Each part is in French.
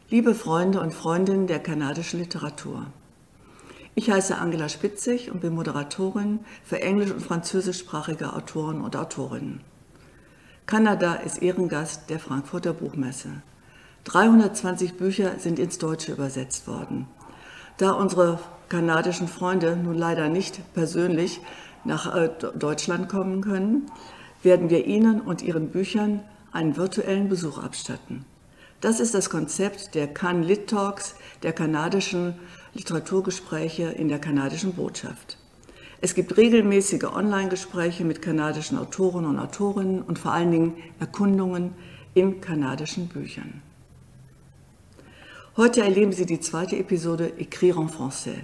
Liebe Freunde und Freundinnen der kanadischen Literatur. Ich heiße Angela Spitzig und bin Moderatorin für englisch- und französischsprachige Autoren und Autorinnen. Kanada ist Ehrengast der Frankfurter Buchmesse. 320 Bücher sind ins Deutsche übersetzt worden. Da unsere kanadischen Freunde nun leider nicht persönlich nach Deutschland kommen können, werden wir ihnen und ihren Büchern einen virtuellen Besuch abstatten. Das ist das Konzept der Can Lit Talks, der kanadischen Literaturgespräche in der kanadischen Botschaft. Es gibt regelmäßige Online-Gespräche mit kanadischen Autoren und Autorinnen und vor allen Dingen Erkundungen in kanadischen Büchern. Heute erleben Sie die zweite Episode Écrire en français.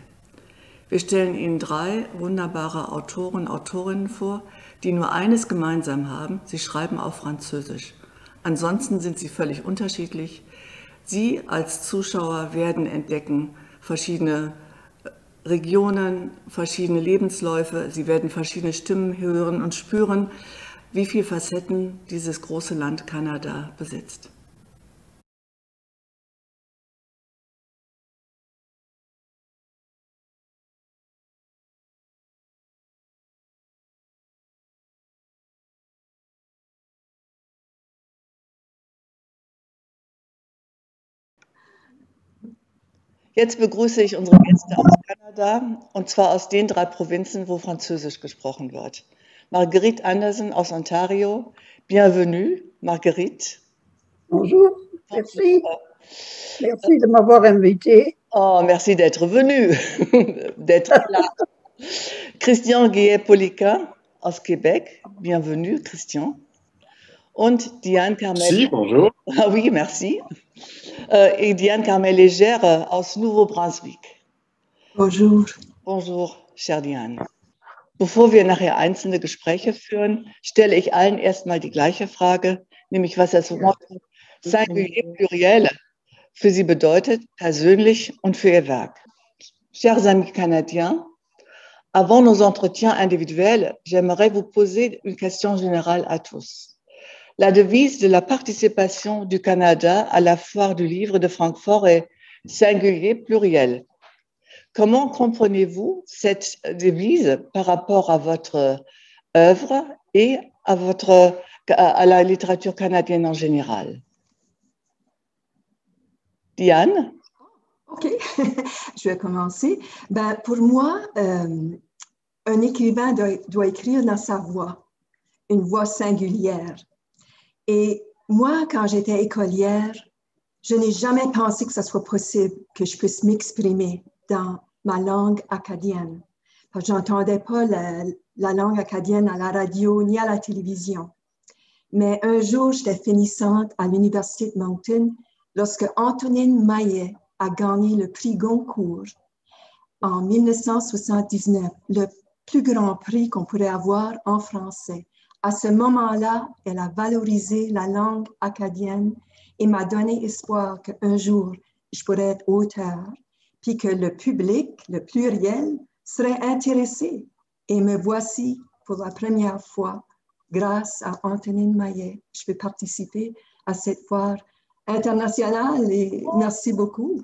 Wir stellen Ihnen 3 wunderbare Autoren und Autorinnen vor, die nur eines gemeinsam haben: sie schreiben auf Französisch. Ansonsten sind sie völlig unterschiedlich. Sie als Zuschauer werden entdecken verschiedene Regionen, verschiedene Lebensläufe. Sie werden verschiedene Stimmen hören und spüren, wie viele Facetten dieses große Land Kanada besitzt. Jetzt begrüße ich unsere Gäste aus Kanada, und zwar aus den 3 Provinzen, wo Französisch gesprochen wird. Marguerite Anderson aus Ontario. Bienvenue, Marguerite. Bonjour, merci. Merci de m'avoir invité. Oh, merci d'être venu, d'être là. Christian Guillet-Poliquin aus Québec. Bienvenue, Christian. Und Diane Carmel. Si, bonjour. Ah oui, merci. Et Diane Carmel-Légère aus Nouveau-Brunswick. Bonjour. Bonjour, chère Diane. Bevor wir nachher einzelne Gespräche führen, stelle ich allen erstmal die gleiche Frage, nämlich was das Wort Singulier pluriel für Sie bedeutet, persönlich und für Ihr Werk. Chers amis canadiens, avant nos entretiens individuels, j'aimerais vous poser une question générale à tous. La devise de la participation du Canada à la foire du livre de Francfort est singulier pluriel. Comment comprenez-vous cette devise par rapport à votre œuvre et à la littérature canadienne en général? Diane? OK, je vais commencer. Ben, pour moi, un écrivain doit écrire dans sa voix, une voix singulière. Et moi, quand j'étais écolière, je n'ai jamais pensé que ce soit possible que je puisse m'exprimer dans ma langue acadienne. Parce que je n'entendais pas la langue acadienne à la radio ni à la télévision. Mais un jour, j'étais finissante à l'Université de Moncton lorsque Antonine Maillet a gagné le prix Goncourt en 1979, le plus grand prix qu'on pourrait avoir en français. À ce moment-là, elle a valorisé la langue acadienne et m'a donné espoir qu'un jour, je pourrais être auteur, puis que le public, le pluriel, serait intéressé. Et me voici pour la première fois, grâce à Antonine Maillet, je peux participer à cette foire internationale et merci beaucoup.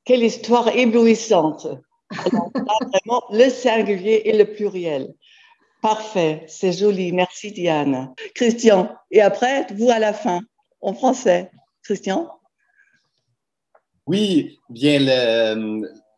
Quelle histoire éblouissante. Alors, là, vraiment, le singulier et le pluriel. Parfait, c'est joli. Merci Diane. Christian, et après, vous à la fin, en français. Christian? Oui, bien,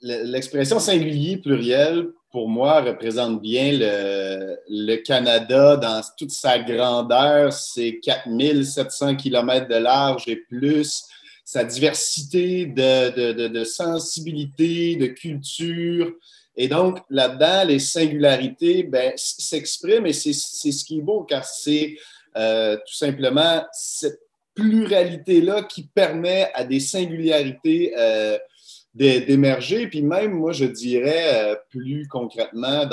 l'expression singulier pluriel, pour moi, représente bien le Canada dans toute sa grandeur, ses 4700 km de large et plus, sa diversité de sensibilité, de culture. Et donc, là-dedans, les singularités s'expriment et c'est ce qui est beau, car c'est tout simplement pluralité-là qui permet à des singularités d'émerger. Puis même, moi, je dirais plus concrètement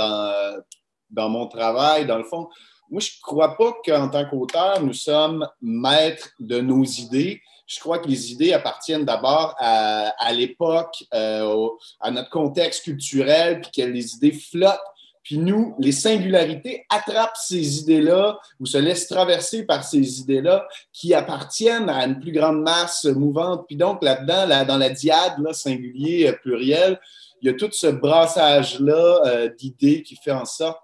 dans mon travail, dans le fond, moi, je ne crois pas qu'en tant qu'auteur, nous sommes maîtres de nos idées. Je crois que les idées appartiennent d'abord à l'époque, à notre contexte culturel, puis que les idées flottent. Puis nous, les singularités attrapent ces idées-là ou se laissent traverser par ces idées-là qui appartiennent à une plus grande masse mouvante. Puis donc, là-dedans, dans la dyade, là, singulier, pluriel, il y a tout ce brassage-là d'idées qui fait en sorte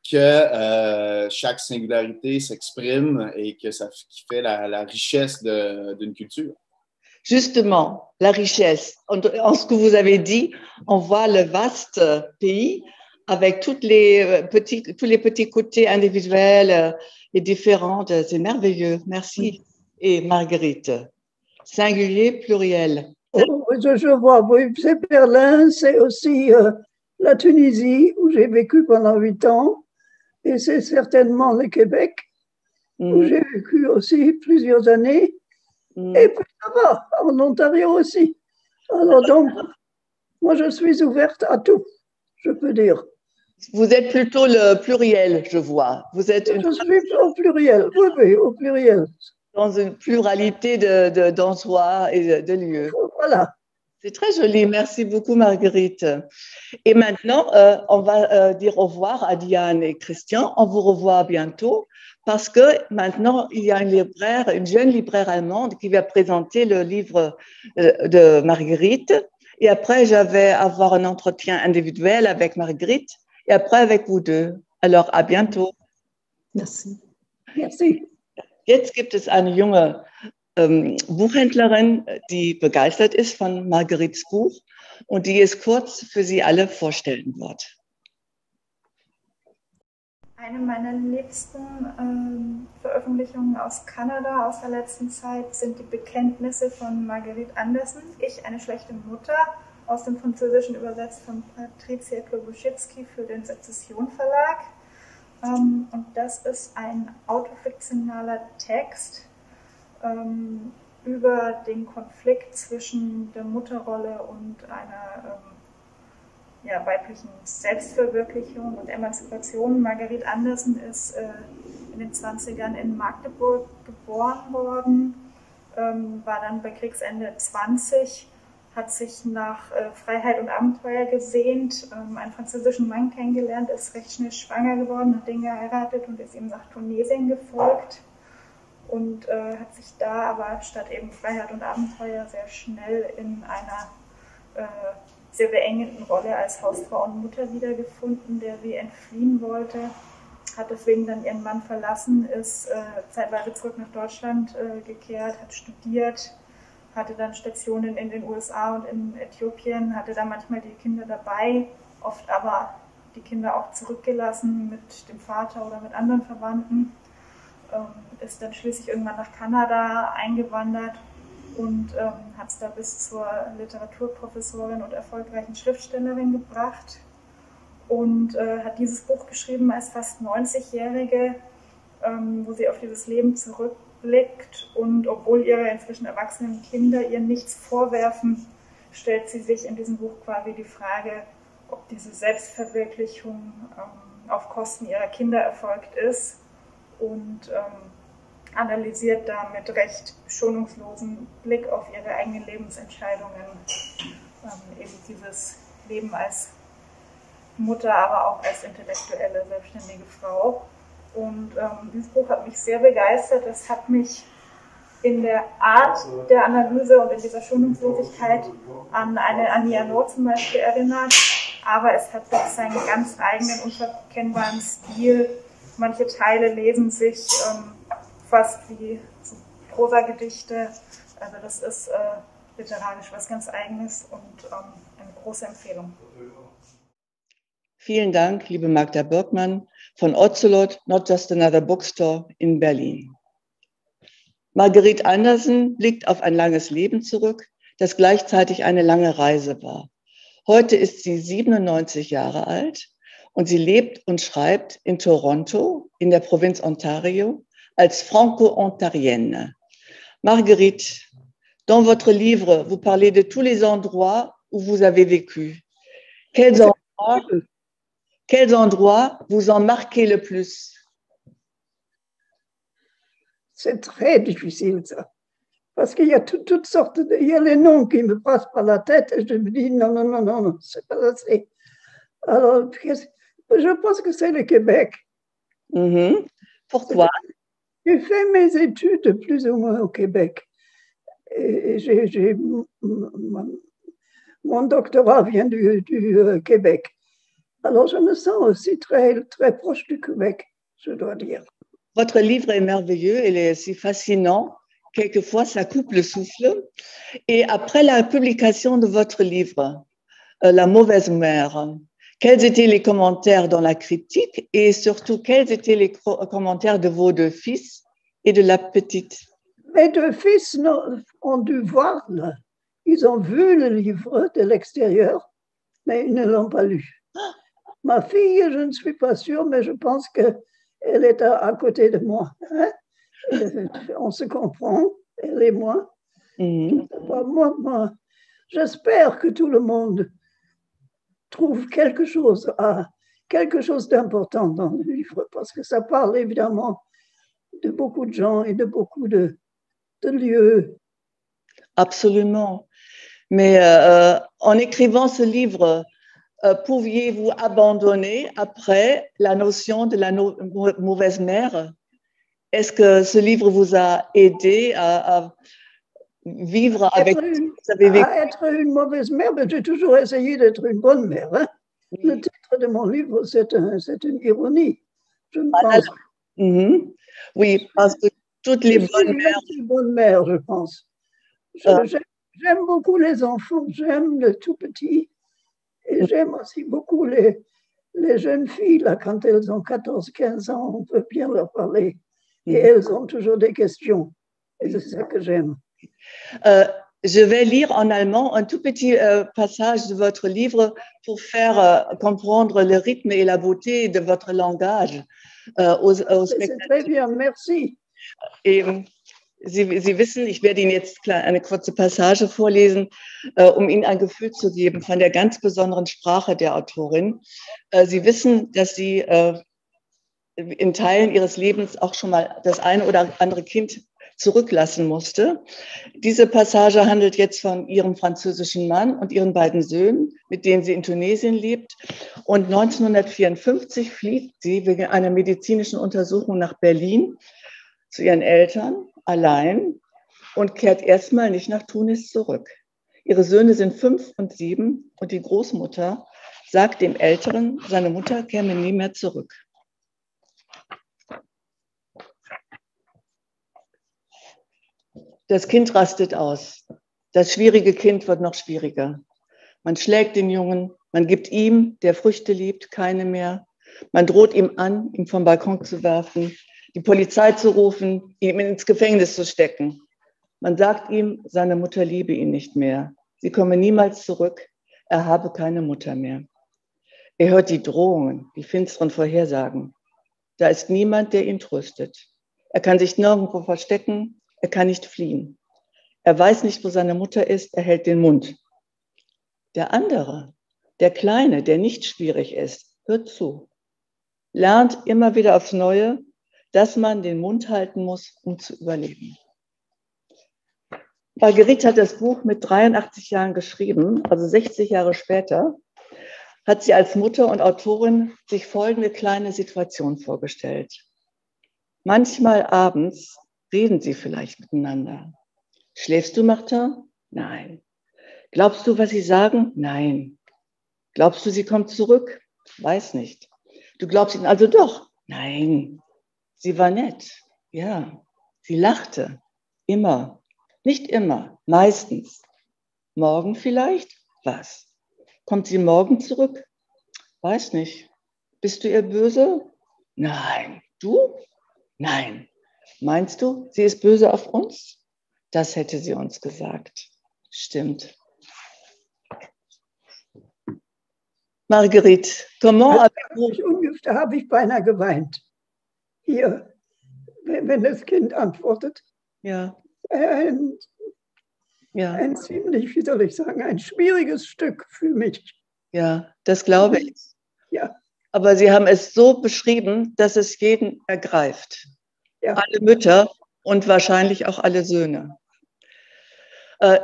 que chaque singularité s'exprime et que qui fait la richesse d'une culture. Justement, la richesse. En ce que vous avez dit, on voit le vaste pays avec tous les petits côtés individuels et différents. C'est merveilleux. Merci. Et Marguerite, singulier, pluriel. Oh, je vois, oui, c'est Berlin, c'est aussi la Tunisie, où j'ai vécu pendant 8 ans, et c'est certainement le Québec, où j'ai vécu aussi plusieurs années, et puis ça va, en Ontario aussi. Alors donc, moi je suis ouverte à tout, je peux dire. Vous êtes plutôt le pluriel, je vois. Je suis au pluriel, oui, au pluriel. Dans une pluralité d'endroits et de lieux. Voilà. C'est très joli. Merci beaucoup, Marguerite. Et maintenant, on va dire au revoir à Diane et Christian. On vous revoit bientôt parce que maintenant, il y a une jeune libraire allemande qui va présenter le livre de Marguerite. Et après, je vais avoir un entretien individuel avec Marguerite et après avec vous deux. Alors, à bientôt. Merci. Merci. Jetzt gibt es eine junge Buchhändlerin, die begeistert ist von Marguerites Buch und die es kurz für Sie alle vorstellen wird. Eine meiner liebsten Veröffentlichungen aus Kanada aus der letzten Zeit sind die Bekenntnisse von Marguerite Anderson, Ich, eine schlechte Mutter, aus dem Französischen übersetzt von Patricia Klobuschitsky für den Sezession Verlag. Und das ist ein autofiktionaler Text über den Konflikt zwischen der Mutterrolle und einer weiblichen Selbstverwirklichung und Emanzipation. Marguerite Anderson ist in den 20ern in Magdeburg geboren worden, war dann bei Kriegsende 20, hat sich nach Freiheit und Abenteuer gesehnt, einen französischen Mann kennengelernt, ist recht schnell schwanger geworden, hat den geheiratet und ist ihm nach Tunesien gefolgt und hat sich da aber statt eben Freiheit und Abenteuer sehr schnell in einer sehr beengenden Rolle als Hausfrau und Mutter wiedergefunden, der sie entfliehen wollte, hat deswegen dann ihren Mann verlassen, ist zeitweise zurück nach Deutschland gekehrt, hat studiert, hatte dann Stationen in den USA und in Äthiopien, hatte da manchmal die Kinder dabei, oft aber die Kinder auch zurückgelassen mit dem Vater oder mit anderen Verwandten, ist dann schließlich irgendwann nach Kanada eingewandert und hat es da bis zur Literaturprofessorin und erfolgreichen Schriftstellerin gebracht und hat dieses Buch geschrieben als fast 90-Jährige, wo sie auf dieses Leben zurückblickt und obwohl ihre inzwischen erwachsenen Kinder ihr nichts vorwerfen, stellt sie sich in diesem Buch quasi die Frage, ob diese Selbstverwirklichung auf Kosten ihrer Kinder erfolgt ist und analysiert da mit recht schonungslosen Blick auf ihre eigenen Lebensentscheidungen eben dieses Leben als Mutter, aber auch als intellektuelle, selbstständige Frau. Und dieses Buch hat mich sehr begeistert. Es hat mich in der Art der Analyse und in dieser Schonungslosigkeit an eine Annie Ernaux zum Beispiel erinnert, aber es hat doch seinen ganz eigenen, unverkennbaren Stil. Manche Teile lesen sich fast wie so Prosagedichte. Also das ist literarisch was ganz Eigenes und eine große Empfehlung. Vielen Dank, liebe Magda Birkmann von Ocelot, Not Just Another Bookstore in Berlin. Marguerite Anderson blickt auf ein langes Leben zurück, das gleichzeitig eine lange Reise war. Heute ist sie 97 Jahre alt und sie lebt und schreibt in Toronto in der Provinz Ontario als Franco-Ontarienne. Marguerite, dans votre livre, vous parlez de tous les endroits où vous avez vécu. Quels endroits vous ont marqué le plus? C'est très difficile, ça. Parce qu'il y a toutes sortes de... Il y a les noms qui me passent par la tête et je me dis non, non, non, non, non, c'est pas assez. Alors, je pense que c'est le Québec. Pourquoi? J'ai fait mes études plus ou moins au Québec. Et mon doctorat vient du Québec. Alors, je me sens aussi très, très proche du Québec, je dois dire. Votre livre est merveilleux, il est si fascinant. Quelquefois, ça coupe le souffle. Et après la publication de votre livre, La mauvaise mère, quels étaient les commentaires dans la critique et surtout, quels étaient les commentaires de vos deux fils et de la petite? Mes deux fils ont dû voir, là. Ils ont vu le livre de l'extérieur, mais ils ne l'ont pas lu. Ma fille, je ne suis pas sûre, mais je pense qu'elle est à côté de moi. Hein? On se comprend, elle et moi. Moi, j'espère que tout le monde trouve quelque chose d'important dans le livre, parce que ça parle évidemment de beaucoup de gens et de beaucoup de lieux. Absolument. Mais en écrivant ce livre, pouviez-vous abandonner après la notion de la mauvaise mère? Est-ce que ce livre vous a aidé à vivre avec à être une mauvaise mère, mais j'ai toujours essayé d'être une bonne mère. Hein? Oui. Le titre de mon livre, c'est une ironie, je ne pense. Oui, parce que toutes les bonnes mères, je pense. J'aime beaucoup les enfants, j'aime les tout petits, et j'aime aussi beaucoup les jeunes filles, là, quand elles ont 14-15 ans, on peut bien leur parler. Et elles ont toujours des questions. Et c'est ça que j'aime. Je vais lire en allemand un tout petit passage de votre livre pour faire comprendre le rythme et la beauté de votre langage aux Spectateurs. C'est très bien, merci. Et Sie wissen, ich werde Ihnen jetzt eine kurze Passage vorlesen, um Ihnen ein Gefühl zu geben von der ganz besonderen Sprache der Autorin. Sie wissen, dass sie in Teilen ihres Lebens auch schon mal das eine oder andere Kind zurücklassen musste. Diese Passage handelt jetzt von ihrem französischen Mann und ihren beiden Söhnen, mit denen sie in Tunesien lebt. Und 1954 fliegt sie wegen einer medizinischen Untersuchung nach Berlin zu ihren Eltern allein und kehrt erstmal nicht nach Tunis zurück. Ihre Söhne sind 5 und 7 und die Großmutter sagt dem Älteren, seine Mutter käme nie mehr zurück. Das Kind rastet aus. Das schwierige Kind wird noch schwieriger. Man schlägt den Jungen, man gibt ihm, der Früchte liebt, keine mehr. Man droht ihm an, ihn vom Balkon zu werfen, die Polizei zu rufen, ihn ins Gefängnis zu stecken. Man sagt ihm, seine Mutter liebe ihn nicht mehr. Sie komme niemals zurück. Er habe keine Mutter mehr. Er hört die Drohungen, die finsteren Vorhersagen. Da ist niemand, der ihn tröstet. Er kann sich nirgendwo verstecken. Er kann nicht fliehen. Er weiß nicht, wo seine Mutter ist. Er hält den Mund. Der andere, der Kleine, der nicht schwierig ist, hört zu. Lernt immer wieder aufs Neue, dass man den Mund halten muss, um zu überleben. Marguerite hat das Buch mit 83 Jahren geschrieben, also 60 Jahre später, hat sie als Mutter und Autorin sich folgende kleine Situation vorgestellt. Manchmal abends reden sie vielleicht miteinander. Schläfst du, Martin? Nein. Glaubst du, was sie sagen? Nein. Glaubst du, sie kommt zurück? Weiß nicht. Du glaubst ihnen also doch? Nein. Sie war nett. Ja. Sie lachte. Immer. Nicht immer. Meistens. Morgen vielleicht? Was? Kommt sie morgen zurück? Weiß nicht. Bist du ihr böse? Nein. Du? Nein. Meinst du, sie ist böse auf uns? Das hätte sie uns gesagt. Stimmt. Marguerite, comment Da habe ich beinahe geweint. Hier, wenn das Kind antwortet. Ja. ein ziemlich, wie soll ich sagen, ein schwieriges Stück für mich. Ja, das glaube ich. Ja. Aber Sie haben es so beschrieben, dass es jeden ergreift. Ja. Alle Mütter und wahrscheinlich auch alle Söhne.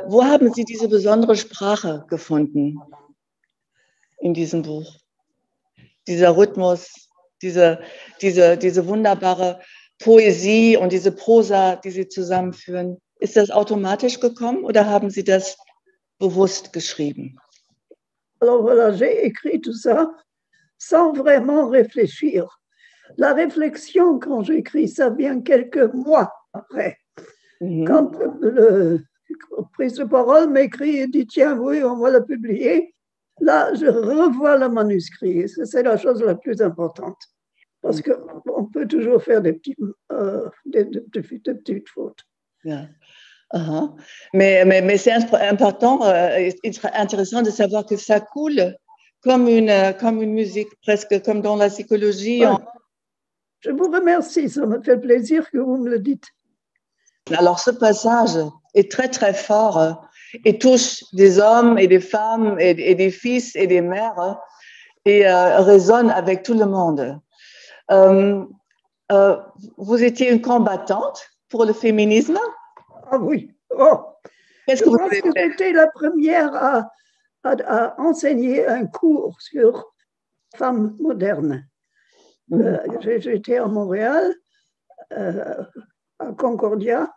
Wo haben Sie diese besondere Sprache gefunden in diesem Buch? Dieser Rhythmus, diese wunderbare Poesie und diese Prosa, die Sie zusammenführen. Ist das automatisch gekommen oder haben Sie das bewusst geschrieben? Alors voilà, j'ai écrit tout ça sans vraiment réfléchir. La réflexion, quand j'écris, ça vient quelques mois après. Quand le prise de parole m'écrit et dit, tiens, oui, on va le publier, là, je revois le manuscrit. C'est la chose la plus importante. Parce qu'on peut toujours faire des petites fautes. Yeah. Uh-huh. Mais c'est important, intéressant de savoir que ça coule comme une musique, presque comme dans la psychologie. Ouais. Je vous remercie, ça me fait plaisir que vous me le dites. Alors ce passage est très très fort et touche des hommes et des femmes et des fils et des mères et résonne avec tout le monde. Vous étiez une combattante pour le féminisme? Ah oui. Oh. Qu'est-ce que vous avez fait? J'étais la première à enseigner un cours sur femmes modernes. J'étais à Montréal, à Concordia,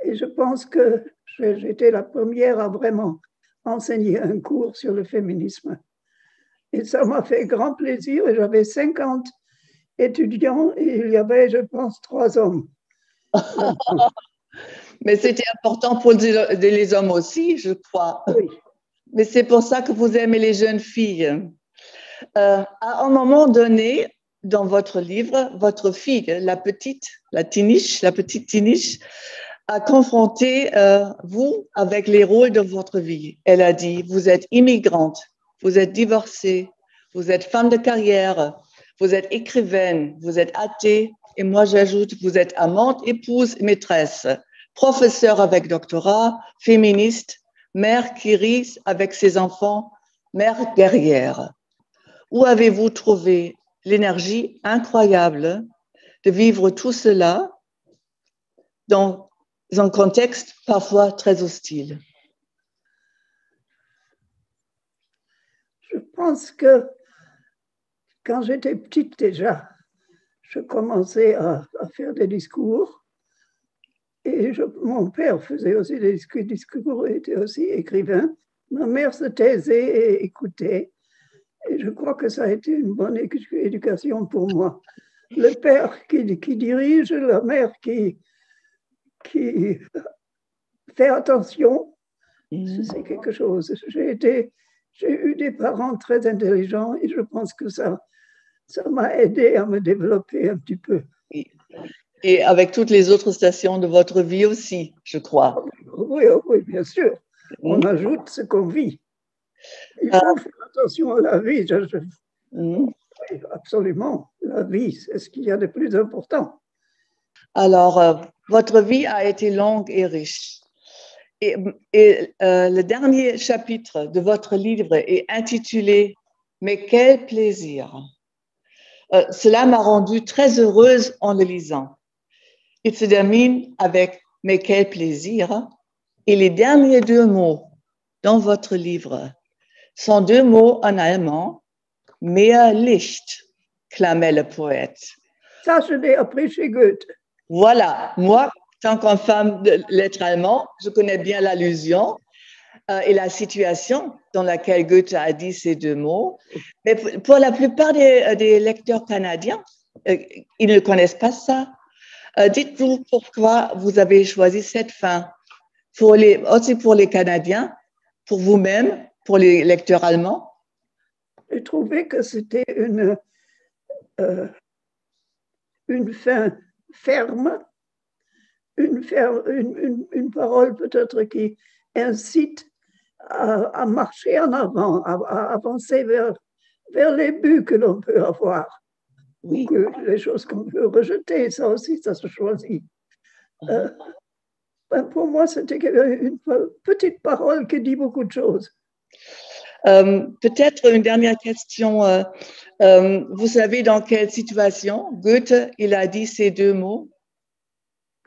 et je pense que j'étais la première à vraiment enseigner un cours sur le féminisme. Et ça m'a fait grand plaisir, et j'avais 50 étudiants, et il y avait, je pense, 3 hommes. Mais c'était important pour les hommes aussi, je crois. Oui. Mais c'est pour ça que vous aimez les jeunes filles. À un moment donné, dans votre livre, votre fille, la petite Tiniche, a confronté vous avec les rôles de votre vie. Elle a dit, vous êtes immigrante, vous êtes divorcée, vous êtes femme de carrière, vous êtes écrivaine, vous êtes athée, et moi j'ajoute, vous êtes amante, épouse, maîtresse, professeure avec doctorat, féministe, mère qui rit avec ses enfants, mère guerrière. Où avez-vous trouvé l'énergie incroyable de vivre tout cela dans un contexte parfois très hostile? Je pense que quand j'étais petite déjà, je commençais à faire des discours. Et mon père faisait aussi des discours, était aussi écrivain. Ma mère se taisait et écoutait. Et je crois que ça a été une bonne éducation pour moi. Le père qui dirige, la mère qui fait attention, c'est quelque chose. J'ai eu des parents très intelligents et je pense que ça m'a aidé à me développer un petit peu. Et avec toutes les autres stations de votre vie aussi, je crois. Oui, bien sûr. On ajoute ce qu'on vit. Il faut faire attention à la vie. Oui, absolument. La vie, c'est ce qu'il y a de plus important. Alors, votre vie a été longue et riche. Et le dernier chapitre de votre livre est intitulé « Mais quel plaisir !» Cela m'a rendue très heureuse en le lisant. Il se termine avec « Mais quel plaisir !» et les derniers 2 mots dans votre livre sont 2 mots en allemand, « Mehr Licht », clamait le poète. Ça, je l'ai appris chez Goethe. Voilà, moi, tant qu'en femme de lettres allemand, je connais bien l'allusion et la situation dans laquelle Goethe a dit ces 2 mots. Mais pour la plupart des lecteurs canadiens, ils ne connaissent pas ça. Dites-vous pourquoi vous avez choisi cette fin, aussi pour les Canadiens, pour vous-même, pour les lecteurs allemands? J'ai trouvé que c'était une fin ferme, une parole peut-être qui incite à marcher en avant, à avancer vers les buts que l'on peut avoir. Oui. Que les choses qu'on peut rejeter, ça aussi, ça se choisit. Pour moi, c'était une petite parole qui dit beaucoup de choses. Peut-être une dernière question. Vous savez dans quelle situation Goethe, il a dit ces deux mots?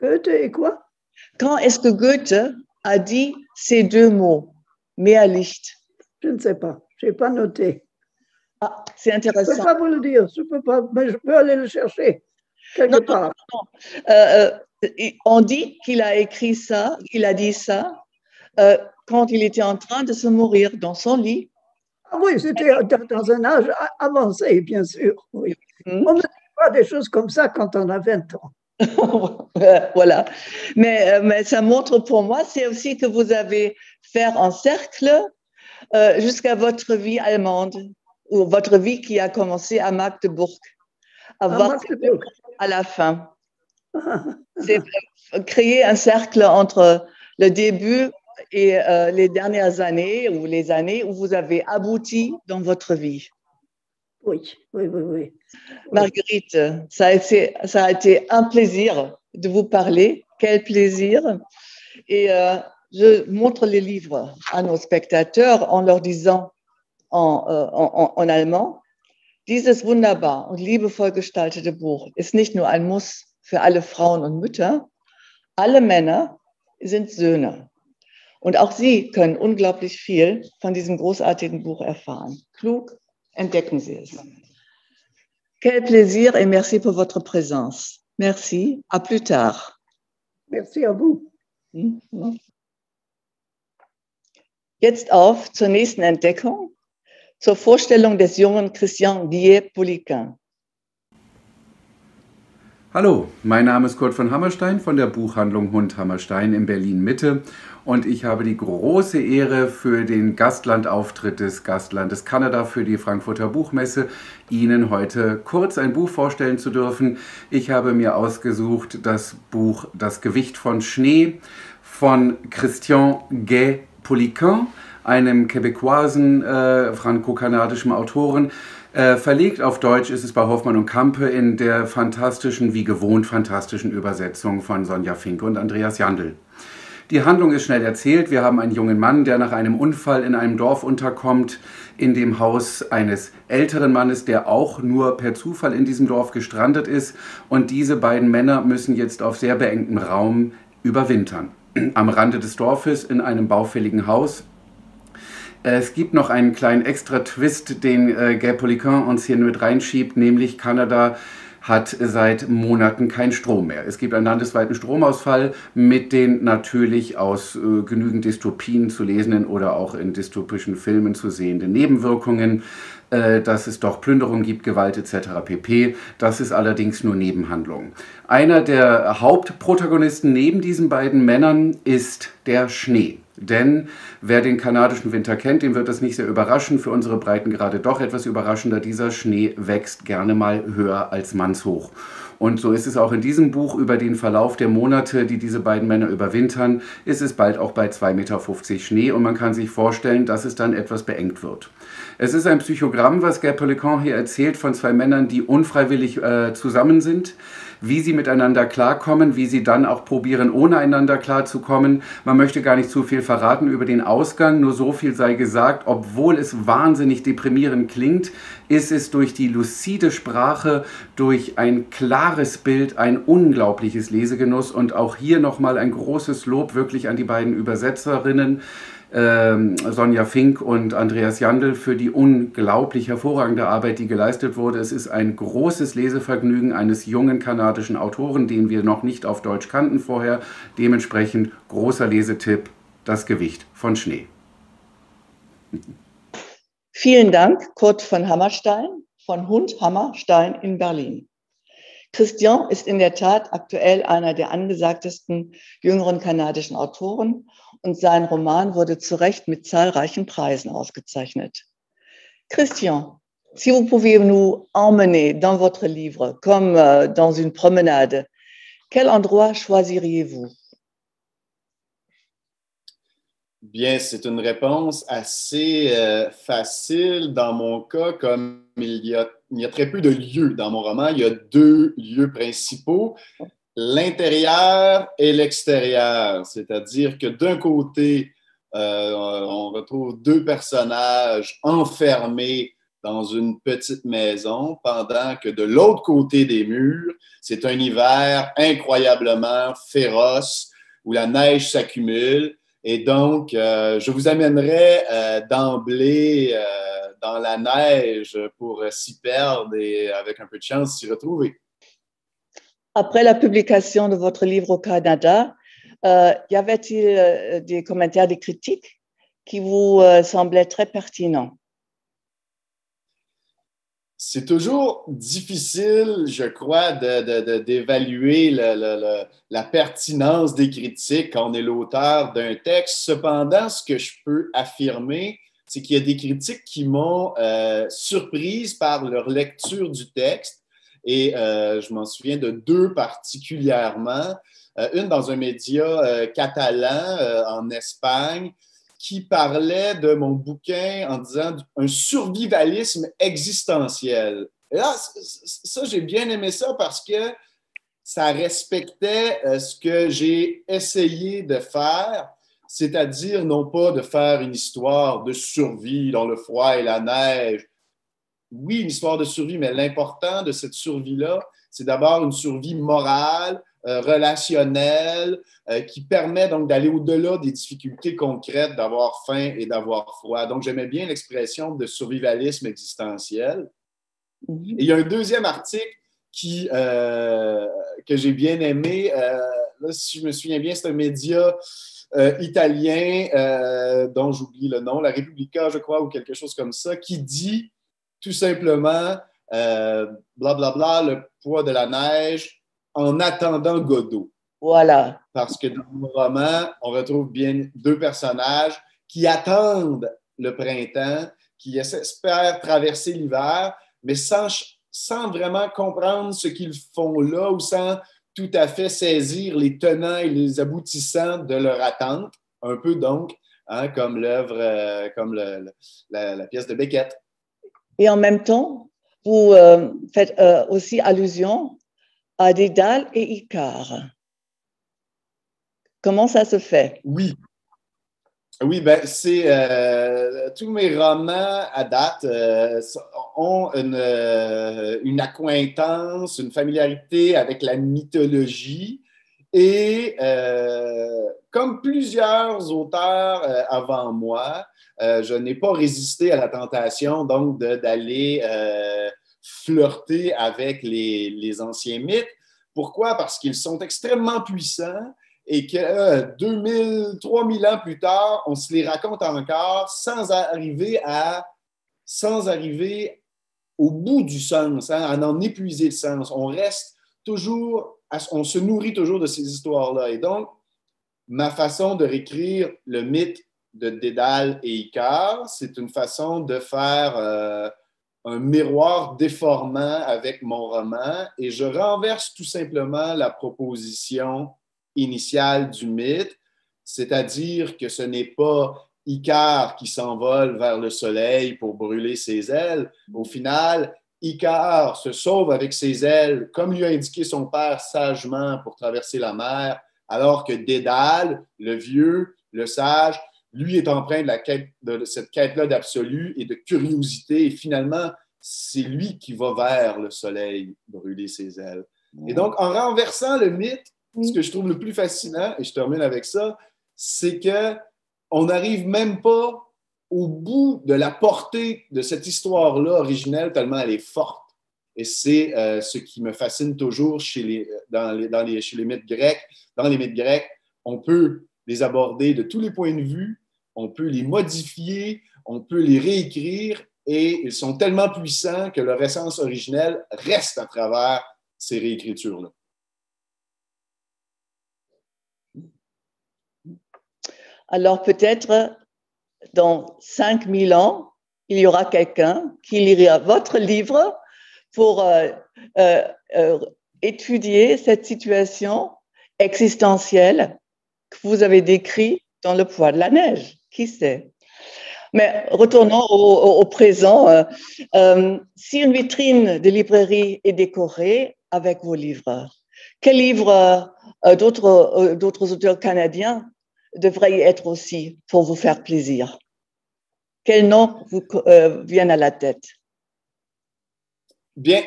Goethe et quoi? Quand est-ce que Goethe a dit ces deux mots? Mehr Licht. Je ne sais pas. Je n'ai pas noté. Ah, c'est intéressant. Je ne peux pas vous le dire. Je peux pas, mais je peux aller le chercher quelque part. On dit qu'il a écrit ça, il a dit ça quand il était en train de se mourir dans son lit. Ah oui, c'était dans un âge avancé, bien sûr. Oui. On ne dit pas des choses comme ça quand on a 20 ans. Voilà. Mais ça montre pour moi, c'est aussi que vous avez fait un cercle jusqu'à votre vie allemande, ou votre vie qui a commencé à Magdebourg, à la fin. C'est créer un cercle entre le début et les dernières années ou les années où vous avez abouti dans votre vie. Oui, oui, oui, oui. Marguerite, ça a été un plaisir de vous parler. Quel plaisir. Et je montre les livres à nos spectateurs en leur disant en allemand, dieses wunderbar und liebevoll gestaltete Buch ist nicht nur ein Muss für alle Frauen und Mütter, alle Männer sind Söhne. Und auch sie können unglaublich viel von diesem großartigen Buch erfahren. Klug, entdecken Sie es. Quel plaisir et merci pour votre présence. Merci, à plus tard. Merci à vous. Jetzt auf zur nächsten Entdeckung, zur Vorstellung des jungen Christian Guillet-Poliquin. Hallo, mein Name ist Kurt von Hammerstein von der Buchhandlung Hund Hammerstein in Berlin-Mitte und ich habe die große Ehre, für den Gastlandauftritt des Gastlandes Kanada für die Frankfurter Buchmesse Ihnen heute kurz ein Buch vorstellen zu dürfen. Ich habe mir ausgesucht das Buch Das Gewicht von Schnee von Christian Guillet-Poliquin, einem quebecoisen franco-kanadischen Autoren. Verlegt auf Deutsch ist es bei Hoffmann und Campe in der fantastischen, wie gewohnt fantastischen Übersetzung von Sonja Fink und Andreas Jandl. Die Handlung ist schnell erzählt. Wir haben einen jungen Mann, der nach einem Unfall in einem Dorf unterkommt, in dem Haus eines älteren Mannes, der auch nur per Zufall in diesem Dorf gestrandet ist. Und diese beiden Männer müssen jetzt auf sehr beengtem Raum überwintern. Am Rande des Dorfes in einem baufälligen Haus. Es gibt noch einen kleinen Extra-Twist, den Guillet-Poliquin uns hier mit reinschiebt, nämlich Kanada hat seit Monaten keinen Strom mehr. Es gibt einen landesweiten Stromausfall mit den natürlich aus genügend Dystopien zu lesenden oder auch in dystopischen Filmen zu sehenden Nebenwirkungen, dass es doch Plünderungen gibt, Gewalt etc. pp. Das ist allerdings nur Nebenhandlung. Einer der Hauptprotagonisten neben diesen beiden Männern ist der Schnee. Denn wer den kanadischen Winter kennt, dem wird das nicht sehr überraschen. Für unsere Breitengrade doch etwas überraschender. Dieser Schnee wächst gerne mal höher als mannshoch. Und so ist es auch in diesem Buch. Über den Verlauf der Monate, die diese beiden Männer überwintern, ist es bald auch bei 2,50 Meter Schnee. Und man kann sich vorstellen, dass es dann etwas beengt wird. Es ist ein Psychogramm, was Guillet-Poliquin hier erzählt, von zwei Männern, die unfreiwillig zusammen sind, wie sie miteinander klarkommen, wie sie dann auch probieren, ohne einander klarzukommen. Man möchte gar nicht zu viel verraten über den Ausgang, nur so viel sei gesagt, obwohl es wahnsinnig deprimierend klingt, ist es durch die lucide Sprache, durch ein klares Bild, ein unglaubliches Lesegenuss und auch hier nochmal ein großes Lob wirklich an die beiden Übersetzerinnen, Sonja Fink und Andreas Jandl, für die unglaublich hervorragende Arbeit, die geleistet wurde. Es ist ein großes Lesevergnügen eines jungen kanadischen Autoren, den wir noch nicht auf Deutsch kannten vorher. Dementsprechend großer Lesetipp, Das Gewicht von Schnee. Vielen Dank, Kurt von Hammerstein, von Hund Hammerstein in Berlin. Christian ist in der Tat aktuell einer der angesagtesten jüngeren kanadischen Autoren und sein Roman wurde zu Recht mit zahlreichen Preisen ausgezeichnet. Christian, si vous pouviez nous emmener dans votre livre, comme dans une promenade, quel endroit choisiriez-vous? Bien, c'est une réponse assez facile dans mon cas, comme il y a très peu de lieux dans mon roman. Il y a 2 lieux principaux. l'intérieur et l'extérieur. C'est-à-dire que d'un côté, on retrouve deux personnages enfermés dans une petite maison, pendant que de l'autre côté des murs, c'est un hiver incroyablement féroce où la neige s'accumule. Et donc, je vous amènerai d'emblée dans la neige pour s'y perdre et, avec un peu de chance, s'y retrouver. Après la publication de votre livre au Canada, y avait-il des commentaires, des critiques qui vous semblaient très pertinents? C'est toujours difficile, je crois, d'évaluer la pertinence des critiques quand on est l'auteur d'un texte. Cependant, ce que je peux affirmer, c'est qu'il y a des critiques qui m'ont surprise par leur lecture du texte. Et je m'en souviens de deux particulièrement. Une dans un média catalan en Espagne, qui parlait de mon bouquin en disant un survivalisme existentiel. Et là, ça, j'ai bien aimé ça parce que ça respectait ce que j'ai essayé de faire, c'est-à-dire non pas de faire une histoire de survie dans le froid et la neige. Oui, une histoire de survie, mais l'important de cette survie-là, c'est d'abord une survie morale, relationnelle, qui permet donc d'aller au-delà des difficultés concrètes d'avoir faim et d'avoir froid. Donc, j'aimais bien l'expression de survivalisme existentiel. Et il y a un deuxième article que j'ai bien aimé. Là, si je me souviens bien, c'est un média italien dont j'oublie le nom, La Repubblica, je crois, ou quelque chose comme ça, qui dit tout simplement blablabla, le poids de la neige en attendant Godot. Voilà. Parce que dans mon roman, on retrouve bien deux personnages qui attendent le printemps, qui espèrent traverser l'hiver, mais sans vraiment comprendre ce qu'ils font là ou sans tout à fait saisir les tenants et les aboutissants de leur attente. Un peu donc, hein, comme l'œuvre, comme la pièce de Beckett. Et en même temps, vous faites aussi allusion à Dédale et Icare. Comment ça se fait? Oui. Oui, ben c'est tous mes romans à date ont une accointance, une familiarité avec la mythologie et comme plusieurs auteurs avant moi, je n'ai pas résisté à la tentation donc d'aller flirter avec les anciens mythes. Pourquoi? Parce qu'ils sont extrêmement puissants et que 2000, 3000 ans plus tard, on se les raconte encore sans arriver au bout du sens, hein, à en épuiser le sens. On se nourrit toujours de ces histoires-là. Et donc, ma façon de réécrire le mythe de Dédale et Icare, c'est une façon de faire un miroir déformant avec mon roman et je renverse tout simplement la proposition initiale du mythe, c'est-à-dire que ce n'est pas Icare qui s'envole vers le soleil pour brûler ses ailes. Au final, Icare se sauve avec ses ailes, comme lui a indiqué son père sagement pour traverser la mer, alors que Dédale, le vieux, le sage, lui est empreint de cette quête-là d'absolu et de curiosité. Et finalement, c'est lui qui va vers le soleil brûler ses ailes. Et donc, en renversant le mythe, ce que je trouve le plus fascinant, et je termine avec ça, c'est qu'on n'arrive même pas au bout de la portée de cette histoire-là originelle, tellement elle est forte. Et c'est ce qui me fascine toujours chez les mythes grecs. Dans les mythes grecs, on peut les aborder de tous les points de vue, on peut les modifier, on peut les réécrire, et ils sont tellement puissants que leur essence originelle reste à travers ces réécritures-là. Alors peut-être dans 5000 ans, il y aura quelqu'un qui lira votre livre pour étudier cette situation existentielle que vous avez décrite dans Le poids de la neige. Qui sait? Mais retournons au présent. Si une vitrine de librairie est décorée avec vos livres, Quel livre d'autres auteurs canadiens devrait y être aussi pour vous faire plaisir? Quel nom vous vient à la tête? Bien,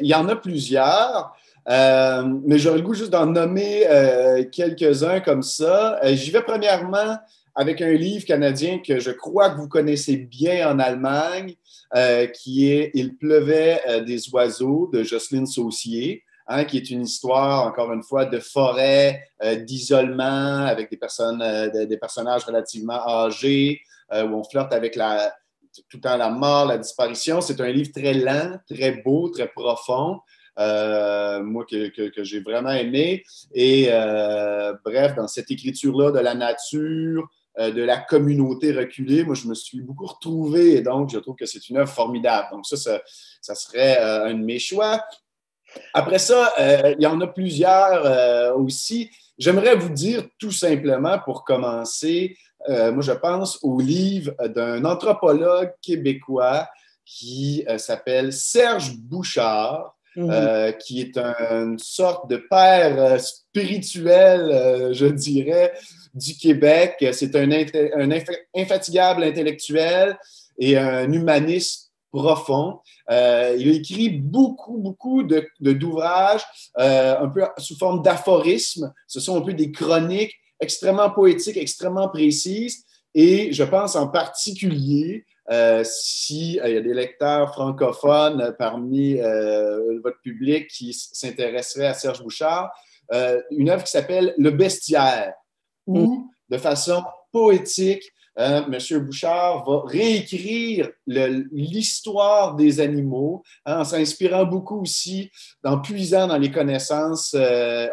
il y en a plusieurs, mais j'aurais le goût juste d'en nommer quelques-uns comme ça. J'y vais premièrement avec un livre canadien que je crois que vous connaissez bien en Allemagne, qui est « Il pleuvait des oiseaux » de Jocelyne Saucier. Hein, qui est une histoire, encore une fois, de forêt, d'isolement, avec des personnages relativement âgés, où on flirte avec tout le temps la mort, la disparition. C'est un livre très lent, très beau, très profond, moi que j'ai vraiment aimé. Et bref, dans cette écriture-là de la nature, de la communauté reculée, moi, je me suis beaucoup retrouvé et donc je trouve que c'est une œuvre formidable. Donc ça serait un de mes choix. Après ça, il y en a plusieurs aussi. J'aimerais vous dire tout simplement, pour commencer, moi je pense au livre d'un anthropologue québécois qui s'appelle Serge Bouchard, qui est une sorte de père spirituel, je dirais, du Québec. C'est un infatigable intellectuel et un humaniste profond. Il a écrit beaucoup d'ouvrages, un peu sous forme d'aphorismes. Ce sont un peu des chroniques extrêmement poétiques, extrêmement précises. Et je pense en particulier, s'il y a des lecteurs francophones parmi votre public qui s'intéresseraient à Serge Bouchard, une œuvre qui s'appelle Le Bestiaire, où, de façon poétique, M. Bouchard va réécrire l'histoire des animaux, en s'inspirant beaucoup aussi, en puisant dans les connaissances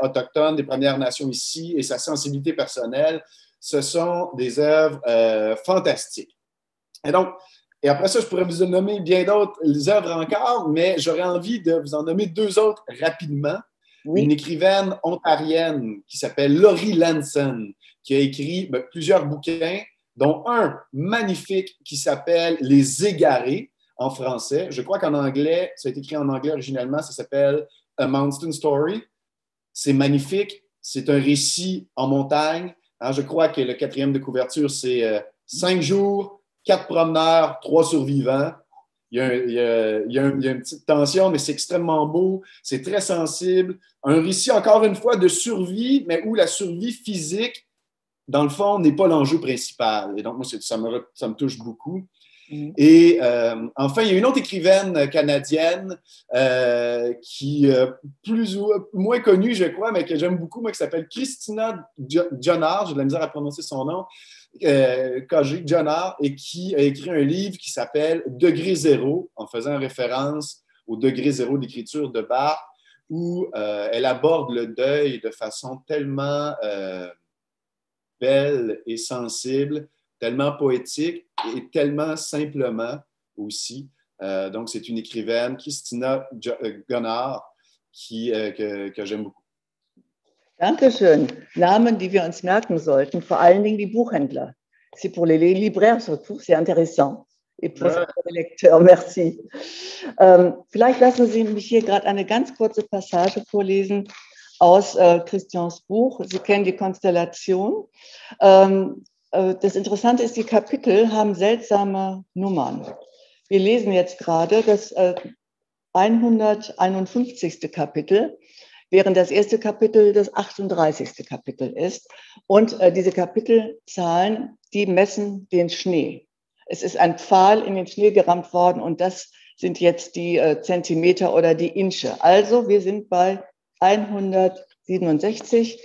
autochtones des Premières Nations ici et sa sensibilité personnelle. Ce sont des œuvres fantastiques. Et après ça, je pourrais vous en nommer bien d'autres œuvres encore, mais j'aurais envie de vous en nommer deux autres rapidement. Oui. Une écrivaine ontarienne qui s'appelle Laurie Lanson, qui a écrit plusieurs bouquins, dont un magnifique qui s'appelle Les Égarés en français. Je crois qu'en anglais, ça a été écrit en anglais originellement, ça s'appelle A Mountain Story. C'est magnifique, c'est un récit en montagne. Alors, je crois que le quatrième de couverture, c'est 5 jours, 4 promeneurs, 3 survivants. Il y a une petite tension, mais c'est extrêmement beau, c'est très sensible. Un récit, encore une fois, de survie, mais où la survie physique, dans le fond, n'est pas l'enjeu principal. Et donc, moi, ça me touche beaucoup. Et enfin, il y a une autre écrivaine canadienne qui est moins connue, je crois, mais que j'aime beaucoup, moi, qui s'appelle Christina Jonard, j'ai de la misère à prononcer son nom, KG Jonard, et qui a écrit un livre qui s'appelle Degré zéro, en faisant référence au degré zéro d'écriture de Barthes, où elle aborde le deuil de façon tellement belle et sensible, tellement poétique et tellement simplement aussi. Donc, c'est une écrivaine, Christina Jonard, que j'aime beaucoup. Dankeschön. Namen, die wir uns merken sollten, vor allen Dingen die Buchhändler. C'est pour les libraires surtout, c'est intéressant. Et pour les Lecteurs, merci. Vielleicht lassen Sie mich hier gerade eine ganz kurze Passage vorlesen aus Christians Buch. Sie kennen die Konstellation. Das Interessante ist, die Kapitel haben seltsame Nummern. Wir lesen jetzt gerade das 151. Kapitel, während das erste Kapitel das 38. Kapitel ist. Und diese Kapitelzahlen, die messen den Schnee. Es ist ein Pfahl in den Schnee gerammt worden und das sind jetzt die Zentimeter oder die Inche. Also wir sind bei 167.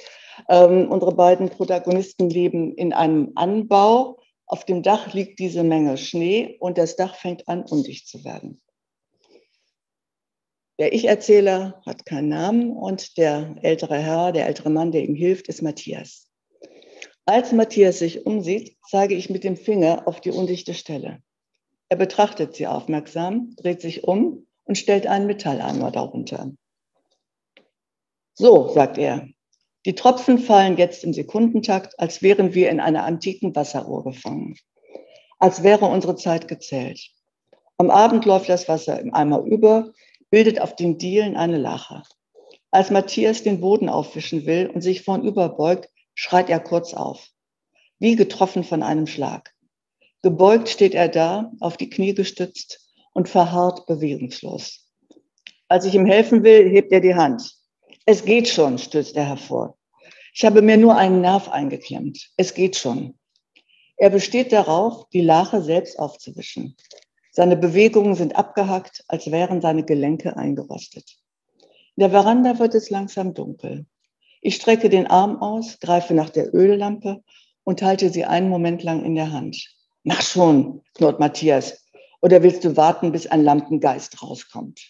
Unsere beiden Protagonisten leben in einem Anbau. Auf dem Dach liegt diese Menge Schnee und das Dach fängt an, undicht zu werden. Der Ich-Erzähler hat keinen Namen und der ältere Herr, der ältere Mann, der ihm hilft, ist Matthias. Als Matthias sich umsieht, zeige ich mit dem Finger auf die undichte Stelle. Er betrachtet sie aufmerksam, dreht sich um und stellt einen Metalleimer darunter. So, sagt er, die Tropfen fallen jetzt im Sekundentakt, als wären wir in einer antiken Wasseruhr gefangen. Als wäre unsere Zeit gezählt. Am Abend läuft das Wasser im Eimer über, bildet auf den Dielen eine Lache. Als Matthias den Boden aufwischen will und sich vornüber beugt, schreit er kurz auf, wie getroffen von einem Schlag. Gebeugt steht er da, auf die Knie gestützt und verharrt bewegungslos. Als ich ihm helfen will, hebt er die Hand. Es geht schon, stößt er hervor. Ich habe mir nur einen Nerv eingeklemmt. Es geht schon. Er besteht darauf, die Lache selbst aufzuwischen. Seine Bewegungen sind abgehackt, als wären seine Gelenke eingerostet. In der Veranda wird es langsam dunkel. Ich strecke den Arm aus, greife nach der Öllampe und halte sie einen Moment lang in der Hand. Mach schon, knurrt Matthias. Oder willst du warten, bis ein Lampengeist rauskommt?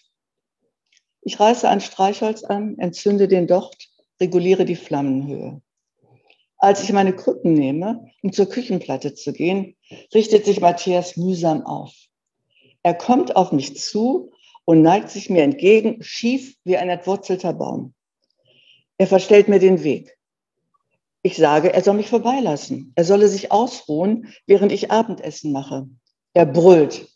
Ich reiße ein Streichholz an, entzünde den Docht, reguliere die Flammenhöhe. Als ich meine Krücken nehme, um zur Küchenplatte zu gehen, richtet sich Matthias mühsam auf. Er kommt auf mich zu und neigt sich mir entgegen, schief wie ein entwurzelter Baum. Er verstellt mir den Weg. Ich sage, er soll mich vorbeilassen. Er solle sich ausruhen, während ich Abendessen mache. Er brüllt.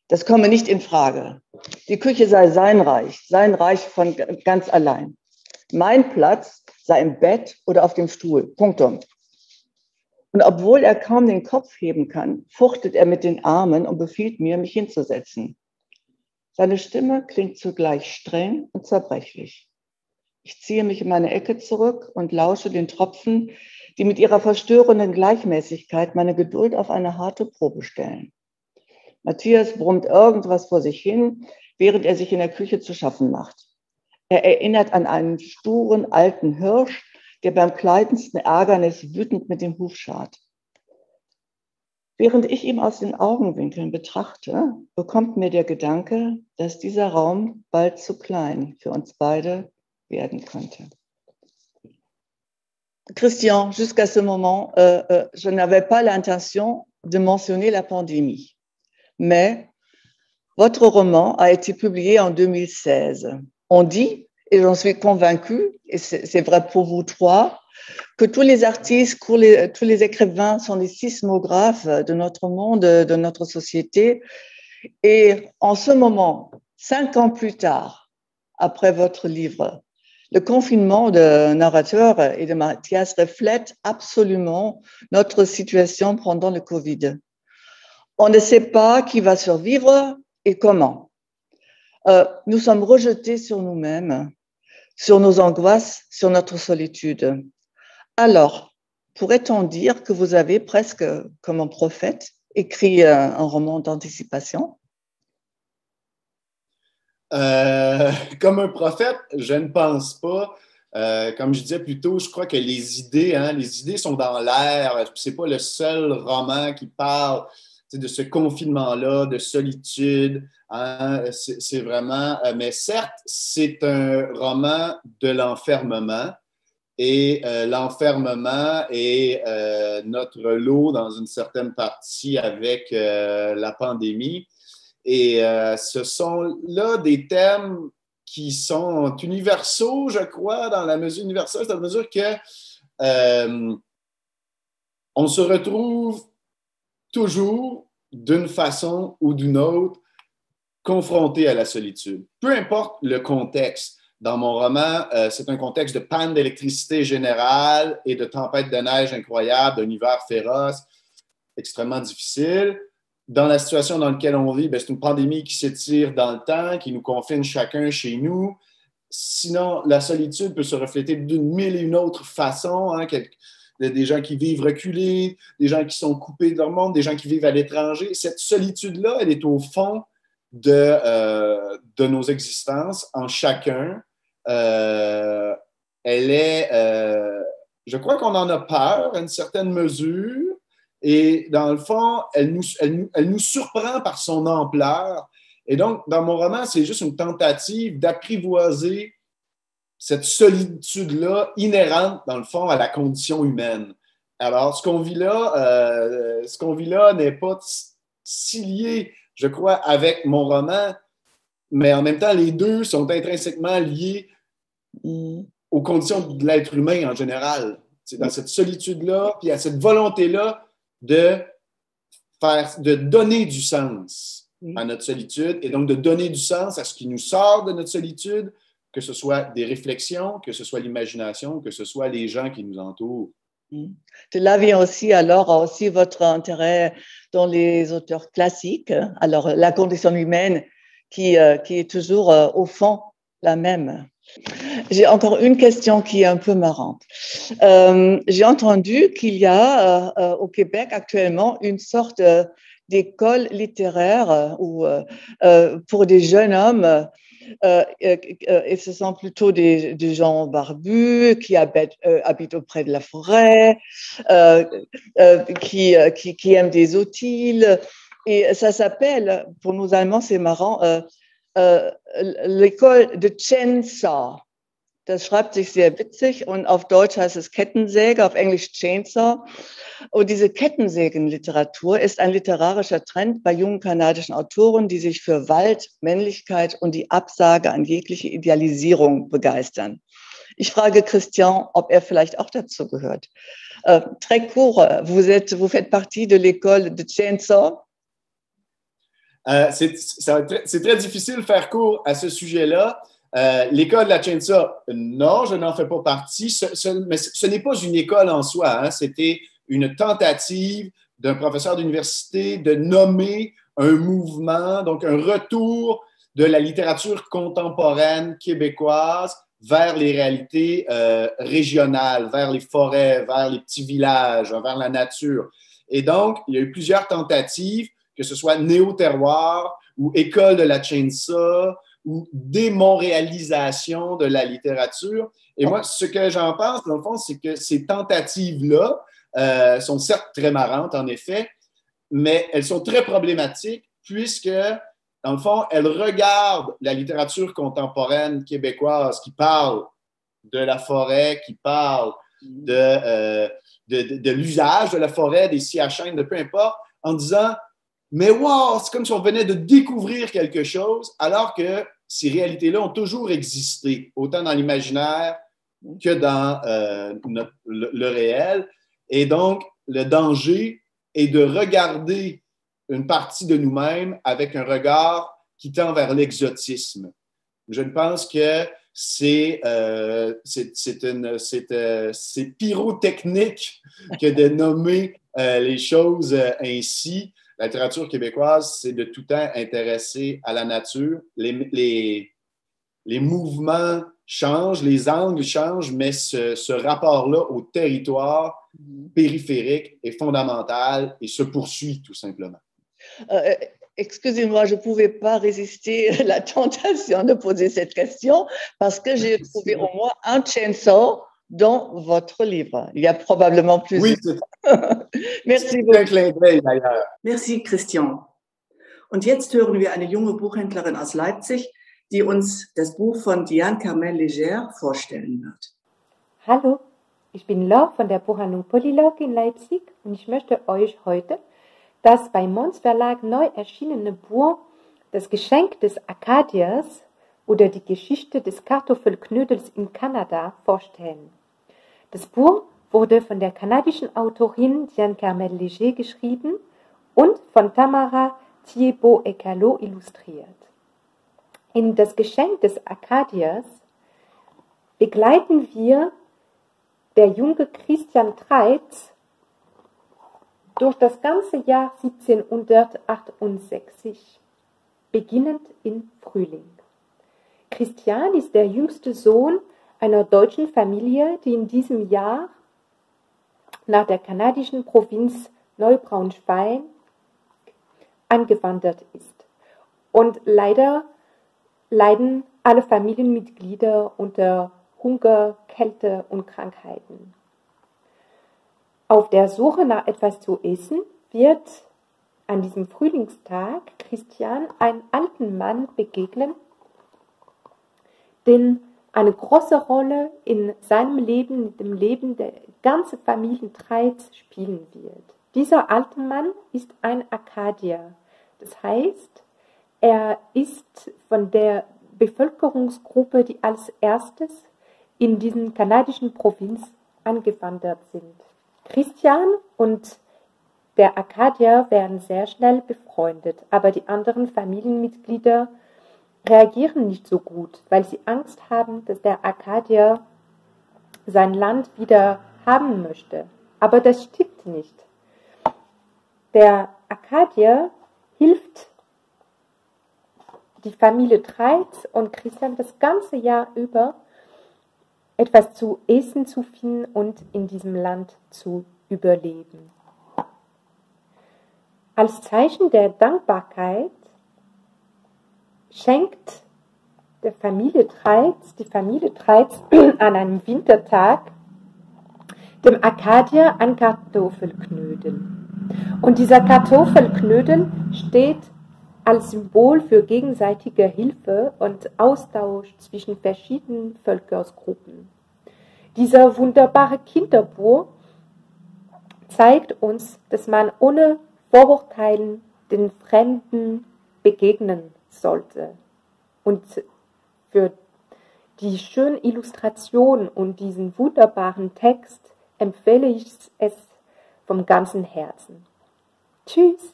Das komme nicht in Frage. Die Küche sei sein Reich von ganz allein. Mein Platz sei im Bett oder auf dem Stuhl. Punktum. Und obwohl er kaum den Kopf heben kann, fuchtet er mit den Armen und befiehlt mir, mich hinzusetzen. Seine Stimme klingt zugleich streng und zerbrechlich. Ich ziehe mich in meine Ecke zurück und lausche den Tropfen, die mit ihrer verstörenden Gleichmäßigkeit meine Geduld auf eine harte Probe stellen. Matthias brummt irgendwas vor sich hin, während er sich in der Küche zu schaffen macht. Er erinnert an einen sturen alten Hirsch, der beim kleinsten Ärgernis wütend mit dem Huf scharrt. Während ich ihm aus den Augenwinkeln betrachte, bekommt mir der Gedanke, dass dieser Raum bald zu klein für uns beide werden könnte. Christian, jusqu'à ce moment, je n'avais pas l'intention de mentionner la pandémie. Mais votre roman a été publié en 2016. On dit, et j'en suis convaincue, et c'est vrai pour vous trois, que tous les artistes, tous les écrivains sont des sismographes de notre monde, de notre société. Et en ce moment, 5 ans plus tard, après votre livre, le confinement de narrateur et de Matthias reflète absolument notre situation pendant le Covid. On ne sait pas qui va survivre et comment. Nous sommes rejetés sur nous-mêmes, sur nos angoisses, sur notre solitude. Alors, pourrait-on dire que vous avez presque, comme un prophète, écrit un roman d'anticipation? Comme un prophète, je ne pense pas. Comme je disais plus tôt, je crois que les idées sont dans l'air. C'est pas le seul roman qui parle de ce confinement-là, de solitude. Hein? C'est vraiment... mais certes, c'est un roman de l'enfermement. Et l'enfermement est notre lot dans une certaine partie avec la pandémie. Et ce sont là des thèmes qui sont universaux, je crois, dans la mesure universelle, dans la mesure que on se retrouve toujours, d'une façon ou d'une autre, confronté à la solitude. Peu importe le contexte. Dans mon roman, c'est un contexte de panne d'électricité générale et de tempête de neige incroyable, d'un hiver féroce, extrêmement difficile. Dans la situation dans laquelle on vit, c'est une pandémie qui s'étire dans le temps, qui nous confine chacun chez nous. Sinon, la solitude peut se refléter d'une mille et une autres façons. Hein, des gens qui vivent reculés, des gens qui sont coupés de leur monde, des gens qui vivent à l'étranger. Cette solitude-là, elle est au fond de nos existences, en chacun. Elle est... je crois qu'on en a peur à une certaine mesure. Et dans le fond, elle nous surprend par son ampleur. Et donc, dans mon roman, c'est juste une tentative d'apprivoiser cette solitude-là inhérente, dans le fond, à la condition humaine. Alors, ce qu'on vit là n'est pas si lié, je crois, avec mon roman, mais en même temps, les deux sont intrinsèquement liés aux conditions de l'être humain en général. C'est dans cette solitude-là, puis à cette volonté-là de donner du sens à notre solitude et donc de donner du sens à ce qui nous sort de notre solitude que ce soit des réflexions, que ce soit l'imagination, que ce soit les gens qui nous entourent. De là vient aussi alors aussi votre intérêt dans les auteurs classiques. Alors la condition humaine qui est toujours au fond la même. J'ai encore une question qui est un peu marrante. J'ai entendu qu'il y a au Québec actuellement une sorte d'école littéraire pour des jeunes hommes. Et ce sont plutôt des gens barbus qui habitent auprès de la forêt, qui aiment des outils. Et ça s'appelle, pour nous Allemands, c'est marrant, l'école de Chainsaw. Das schreibt sich sehr witzig und auf Deutsch heißt es Kettensäge, auf Englisch Chainsaw. Und diese Kettensägenliteratur ist ein literarischer Trend bei jungen kanadischen Autoren, die sich für Wald, Männlichkeit und die Absage an jegliche Idealisierung begeistern. Ich frage Christian, ob er vielleicht auch dazu gehört. Très court, vous faites partie de l'école de Chainsaw? C'est très difficile de faire court à ce sujet-là. L'école de la Chainsaw, non, je n'en fais pas partie, mais ce n'est pas une école en soi, hein. C'était une tentative d'un professeur d'université de nommer un mouvement, donc un retour de la littérature contemporaine québécoise vers les réalités régionales, vers les forêts, vers les petits villages, vers la nature. Et donc, il y a eu plusieurs tentatives, que ce soit Néo-Terroir ou École de la Chainsaw, ou démontréalisation de la littérature. Et moi, ce que j'en pense, dans le fond, c'est que ces tentatives-là sont certes très marrantes, en effet, mais elles sont très problématiques puisque, dans le fond, elles regardent la littérature contemporaine québécoise qui parle de la forêt, qui parle de l'usage de la forêt, des scies à chêne, de peu importe, en disant « Mais wow, c'est comme si on venait de découvrir quelque chose, alors que ces réalités-là ont toujours existé, autant dans l'imaginaire que dans le réel. » Et donc, le danger est de regarder une partie de nous-mêmes avec un regard qui tend vers l'exotisme. Je pense que c'est pyrotechnique que de nommer les choses ainsi. La littérature québécoise, c'est de tout temps intéressée à la nature. Les mouvements changent, les angles changent, mais ce rapport-là au territoire périphérique est fondamental et se poursuit tout simplement. Excusez-moi, je ne pouvais pas résister à la tentation de poser cette question parce que j'ai trouvé au moins un chainsaw dans votre livre. Il y a probablement plus. Oui, Merci beaucoup. Un clin d'œil d'ailleurs. Merci, Christian. Und jetzt hören wir eine junge Buchhändlerin aus Leipzig, die uns das Buch von Diane Carmel-Léger vorstellen wird. Hallo, ich bin Laure von der Buchhandlung Polylog in Leipzig und ich möchte euch heute das bei Mons Verlag neu erschienene Buch Das Geschenk des Akadiers oder die Geschichte des Kartoffelknödels in Kanada vorstellen. Das Buch wurde von der kanadischen Autorin Diane Carmel-Léger geschrieben und von Tamara Thiébaut-Ecalo illustriert. In Das Geschenk des Akadiers begleiten wir der junge Christian Treitz durch das ganze Jahr 1768, beginnend im Frühling. Christian ist der jüngste Sohn einer deutschen Familie, die in diesem Jahr nach der kanadischen Provinz Neubraunschweig angewandert ist. Und leider leiden alle Familienmitglieder unter Hunger, Kälte und Krankheiten. Auf der Suche nach etwas zu essen wird an diesem Frühlingstag Christian einen alten Mann begegnen, den eine große Rolle in seinem Leben, in dem Leben der ganzen Familie Treitz spielen wird. Dieser alte Mann ist ein Akadier. Das heißt, er ist von der Bevölkerungsgruppe, die als erstes in diesen kanadischen Provinz angewandert sind. Christian und der Akadier werden sehr schnell befreundet, aber die anderen Familienmitglieder reagieren nicht so gut, weil sie Angst haben, dass der Akkadier sein Land wieder haben möchte. Aber das stimmt nicht. Der Akkadier hilft die Familie Treitz und Christian das ganze Jahr über, etwas zu essen zu finden und in diesem Land zu überleben. Als Zeichen der Dankbarkeit schenkt die Familie Treitz an einem Wintertag dem Akkadier ein Kartoffelknödel. Und dieser Kartoffelknödel steht als Symbol für gegenseitige Hilfe und Austausch zwischen verschiedenen Völkergruppen. Dieser wunderbare Kinderbuch zeigt uns, dass man ohne Vorurteilen den Fremden begegnen sollte. Und für die schöne Illustration und diesen wunderbaren Text empfehle ich es vom ganzen Herzen. Tschüss!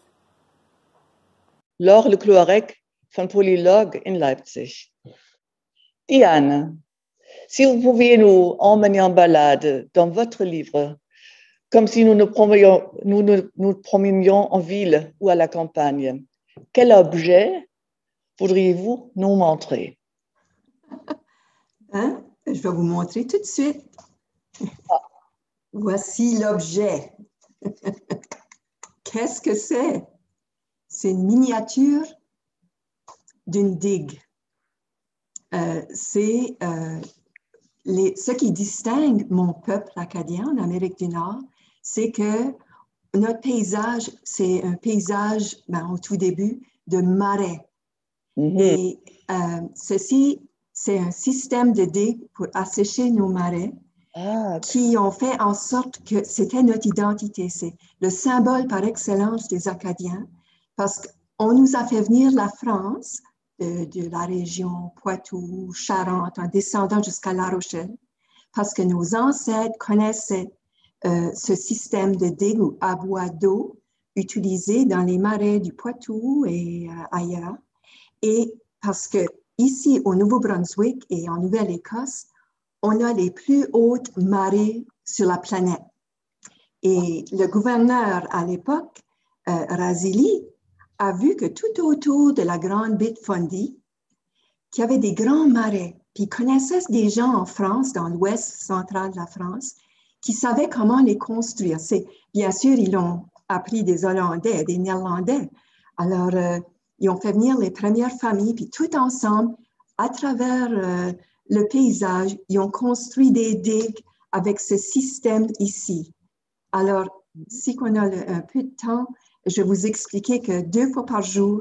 Laure Le Cloarec von Polylogue in Leipzig. Diane, si vous pouviez nous emmener en balade dans votre livre, comme si nous nous promenions en ville ou à la campagne, quel objet voudriez-vous nous montrer? Je vais vous montrer tout de suite. Voici l'objet. Qu'est-ce que c'est? C'est une miniature d'une digue. C'est ce qui distingue mon peuple acadien en Amérique du Nord, c'est que notre paysage, c'est un paysage, au tout début, de marais. Et ceci, c'est un système de digues pour assécher nos marais qui ont fait en sorte que c'était notre identité. C'est le symbole par excellence des Acadiens parce qu'on nous a fait venir la France de la région Poitou, Charente, en descendant jusqu'à La Rochelle parce que nos ancêtres connaissaient ce système de digues ou à bois d'eau utilisé dans les marais du Poitou et ailleurs. Et parce que ici, au Nouveau-Brunswick et en Nouvelle-Écosse, on a les plus hautes marées sur la planète. Et le gouverneur à l'époque, Razilly, a vu que tout autour de la grande baie de Fundy, qu'il y avait des grands marais. Puis il connaissait des gens en France, dans l'ouest central de la France, qui savaient comment les construire. Bien sûr, ils l'ont appris des Hollandais, des Néerlandais. Alors, ils ont fait venir les premières familles, puis tout ensemble, à travers le paysage, ils ont construit des digues avec ce système ici. Alors, si on a un peu de temps, je vais vous expliquer que 2 fois par jour,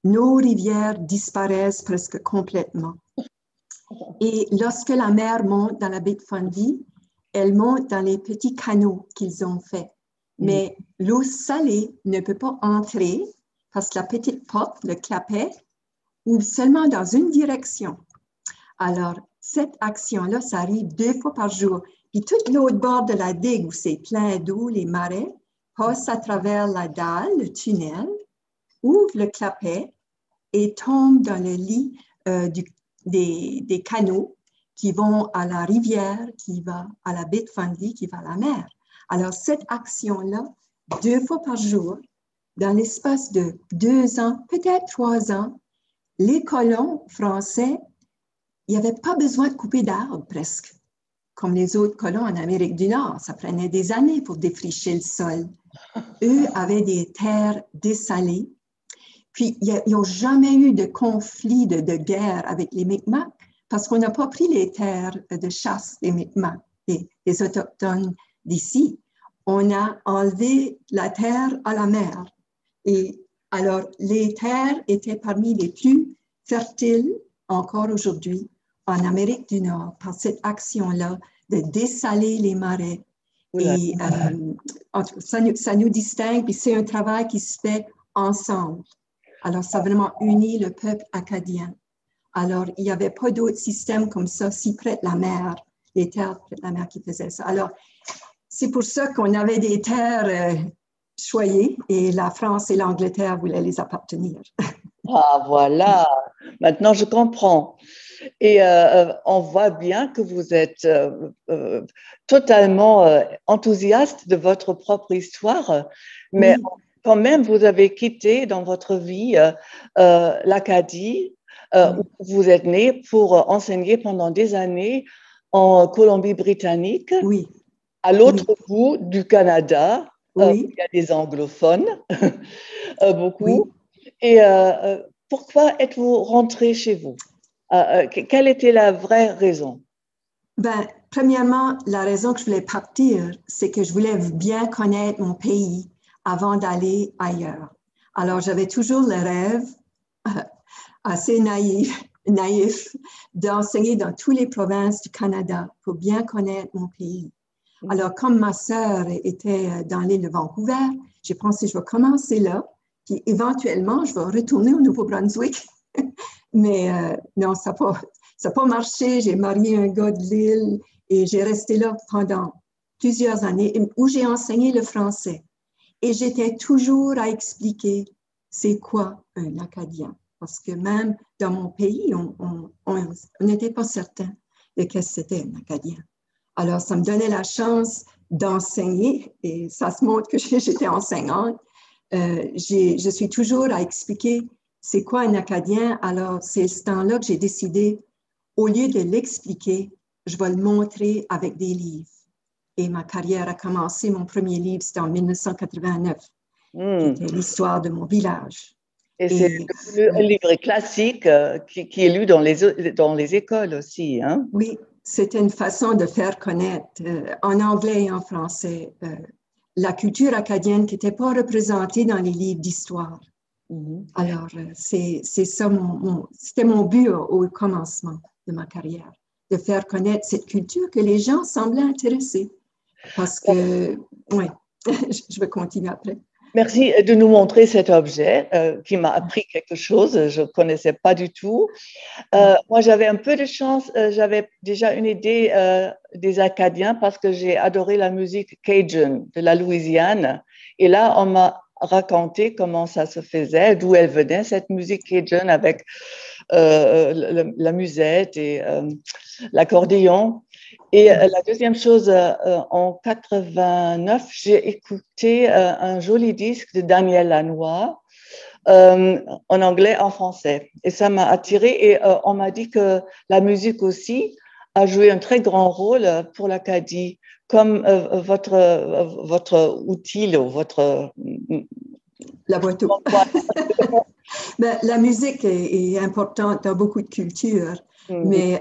nos rivières disparaissent presque complètement. Et lorsque la mer monte dans la baie de Fundy, elle monte dans les petits canaux qu'ils ont faits. Mais l'eau salée ne peut pas entrer parce que la petite porte, le clapet, ouvre seulement dans une direction. Alors, cette action-là, ça arrive 2 fois par jour. Puis toute l'autre bord de la digue où c'est plein d'eau, les marais, passe à travers la dalle, le tunnel, ouvre le clapet et tombe dans le lit des canaux qui vont à la rivière, qui va à la baie de Fundy, qui va à la mer. Alors, cette action-là, 2 fois par jour, dans l'espace de 2 ans, peut-être 3 ans, les colons français, il n'y avait pas besoin de couper d'arbres presque, comme les autres colons en Amérique du Nord. Ça prenait des années pour défricher le sol. Eux avaient des terres dessalées. Puis, ils n'ont jamais eu de conflit, de guerre avec les Mi'kmaq parce qu'on n'a pas pris les terres de chasse des Mi'kmaq, des Autochtones d'ici. On a enlevé la terre à la mer. Et alors, les terres étaient parmi les plus fertiles encore aujourd'hui en Amérique du Nord par cette action-là de dessaler les marais. Et ça nous distingue, puis c'est un travail qui se fait ensemble. Alors, ça a vraiment uni le peuple acadien. Alors, il n'y avait pas d'autre système comme ça, si près de la mer, les terres près de la mer qui faisaient ça. Alors, c'est pour ça qu'on avait des terres choyées et la France et l'Angleterre voulaient les appartenir. Ah, voilà, maintenant je comprends. Et on voit bien que vous êtes totalement enthousiaste de votre propre histoire, mais Oui. quand même, vous avez quitté dans votre vie l'Acadie, où vous êtes né pour enseigner pendant des années en Colombie-Britannique, Oui, à l'autre bout du Canada, où oui, il y a des anglophones, beaucoup. oui. Et pourquoi êtes-vous rentré chez vous? Quelle était la vraie raison? Ben, premièrement, la raison que je voulais partir, c'est que je voulais bien connaître mon pays avant d'aller ailleurs. Alors, j'avais toujours le rêve, assez naïf, d'enseigner dans toutes les provinces du Canada pour bien connaître mon pays. Alors, comme ma sœur était dans l'île de Vancouver, j'ai pensé, je vais commencer là, puis éventuellement, je vais retourner au Nouveau-Brunswick. Mais non, ça n'a pas marché. J'ai marié un gars de l'île et j'ai resté là pendant plusieurs années où j'ai enseigné le français. Et j'étais toujours à expliquer c'est quoi un Acadien. Parce que même dans mon pays, on n'était pas certain de ce que c'était un Acadien. Alors, ça me donnait la chance d'enseigner et ça se montre que j'étais enseignante. Je suis toujours à expliquer c'est quoi un Acadien. Alors, c'est ce temps-là que j'ai décidé, au lieu de l'expliquer, je vais le montrer avec des livres. Et ma carrière a commencé, mon premier livre, c'était en 1989, qui était l'histoire de mon village. Et c'est devenu un livre classique qui est lu dans les écoles aussi, hein? Oui, c'était une façon de faire connaître en anglais et en français la culture acadienne qui n'était pas représentée dans les livres d'histoire. Alors, c'est ça, c'était mon but au commencement de ma carrière, de faire connaître cette culture que les gens semblaient intéressés. Parce que, oui, je vais continuer après. Merci de nous montrer cet objet qui m'a appris quelque chose, je ne connaissais pas du tout. Moi, j'avais un peu de chance, j'avais déjà une idée des Acadiens parce que j'ai adoré la musique Cajun de la Louisiane. Et là, on m'a raconté comment ça se faisait, d'où elle venait, cette musique Cajun avec la musette et l'accordéon. Et la deuxième chose, en 89, j'ai écouté un joli disque de Daniel Lanois en anglais, en français. Et ça m'a attirée et on m'a dit que la musique aussi a joué un très grand rôle pour l'Acadie, comme votre outil, votre... La boîte. Ben, la musique est importante dans beaucoup de cultures, mais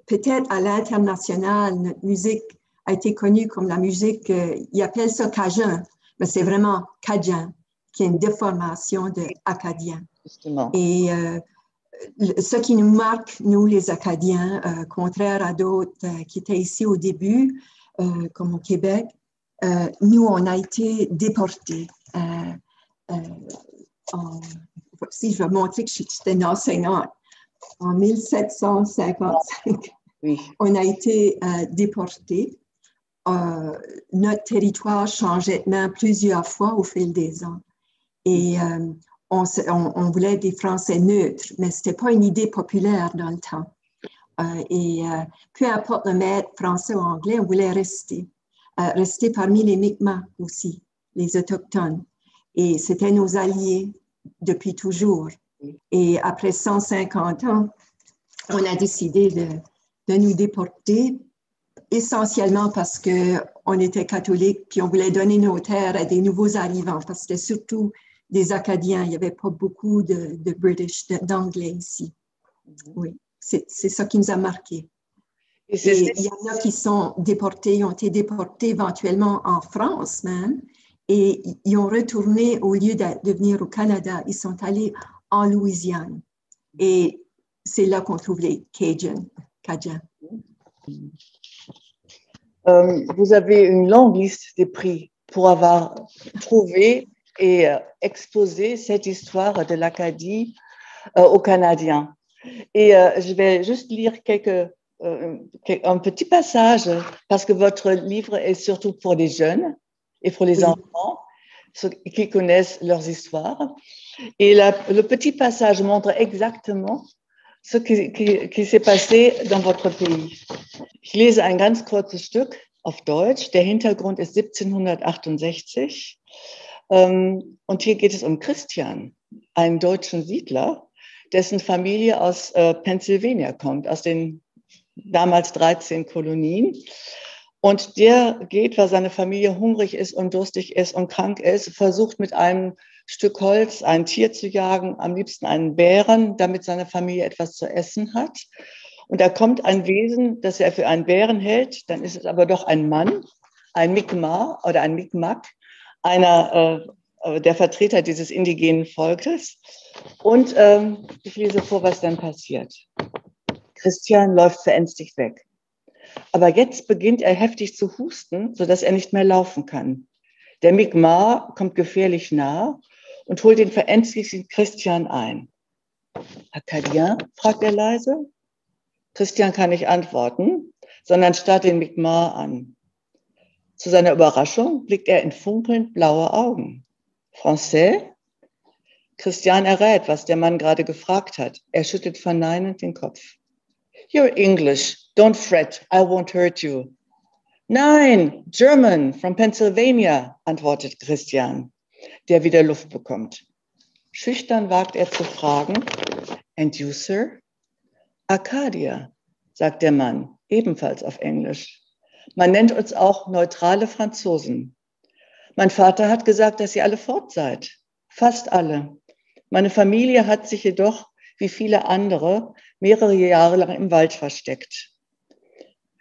peut-être à l'international, notre musique a été connue comme la musique, ils appellent ça Cajun, mais c'est vraiment Cajun, qui est une déformation de Acadien. Justement. Et ce qui nous marque, nous les Acadiens, contraire à d'autres qui étaient ici au début, comme au Québec, nous, on a été déportés. Si je vais montrer que j'étais une enseignante, en 1755, oui. On a été déportés. Notre territoire changeait de main plusieurs fois au fil des ans. Et on voulait des Français neutres, mais ce n'était pas une idée populaire dans le temps. Peu importe le maître français ou anglais, on voulait rester parmi les Mi'kmaq aussi, les Autochtones. Et c'était nos alliés depuis toujours. Et après 150 ans, on a décidé de nous déporter, essentiellement parce qu'on était catholiques, puis on voulait donner nos terres à des nouveaux arrivants, parce que c'était surtout des Acadiens. Il n'y avait pas beaucoup de British, d'Anglais ici. Oui, c'est ça qui nous a marqués. Et il y en a qui sont déportés, ont été déportés éventuellement en France même, et ils ont retourné, au lieu de venir au Canada, ils sont allés en Louisiane. Et c'est là qu'on trouve les Cajuns. Vous avez une longue liste des prix pour avoir trouvé et exposé cette histoire de l'Acadie aux Canadiens. Et je vais juste lire un petit passage, parce que votre livre est surtout pour les jeunes et pour les enfants, ceux qui connaissent leurs histoires. Et le petit passage montre exactement ce qui s'est passé dans votre pays. Ich lese ein ganz kurzes Stück auf Deutsch. Der Hintergrund ist 1768. Und hier geht es um Christian, einen deutschen Siedler, dessen Familie aus Pennsylvania kommt, aus den damals 13 Kolonien. Und der geht, weil seine Familie hungrig ist und durstig ist und krank ist, versucht mit einem Stück Holz ein Tier zu jagen, am liebsten einen Bären, damit seine Familie etwas zu essen hat. Und da kommt ein Wesen, das er für einen Bären hält, dann ist es aber doch ein Mann, ein Mi'kmaq oder ein Mi'kmaq, einer der Vertreter dieses indigenen Volkes. Und ich lese vor, was dann passiert. Christian läuft verängstigt weg. Aber jetzt beginnt er heftig zu husten, sodass er nicht mehr laufen kann. Der Mi'kmaq kommt gefährlich nah und holt den verängstigten Christian ein. Akadien? Fragt er leise. Christian kann nicht antworten, sondern starrt den Mi'kmaq an. Zu seiner Überraschung blickt er in funkelnd blaue Augen. Français? Christian errät, was der Mann gerade gefragt hat. Er schüttelt verneinend den Kopf. You're English. Don't fret. I won't hurt you. Nein, German, from Pennsylvania, antwortet Christian, der wieder Luft bekommt. Schüchtern wagt er zu fragen, and you, sir? Arcadia, sagt der Mann, ebenfalls auf Englisch. Man nennt uns auch neutrale Franzosen. Mein Vater hat gesagt, dass ihr alle fort seid. Fast alle. Meine Familie hat sich jedoch, wie viele andere, mehrere Jahre lang im Wald versteckt.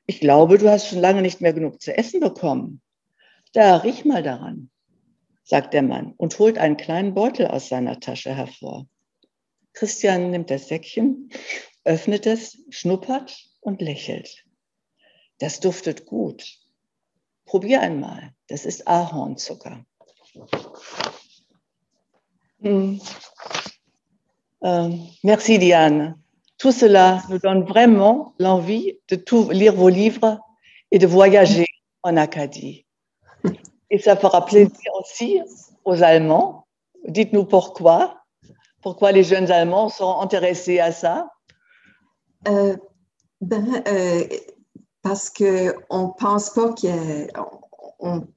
Ich glaube, du hast schon lange nicht mehr genug zu essen bekommen. Da, riech mal daran, sagt der Mann und holt einen kleinen Beutel aus seiner Tasche hervor. Christian nimmt das Säckchen, öffnet es, schnuppert und lächelt. Das duftet gut. Probier einmal, das ist Ahornzucker. Merci Diane. Tout cela nous donne vraiment l'envie de tout lire vos livres et de voyager en Acadie. Et ça fera plaisir aussi aux Allemands. Dites-nous pourquoi. Pourquoi les jeunes Allemands sont intéressés à ça? Parce qu'on ne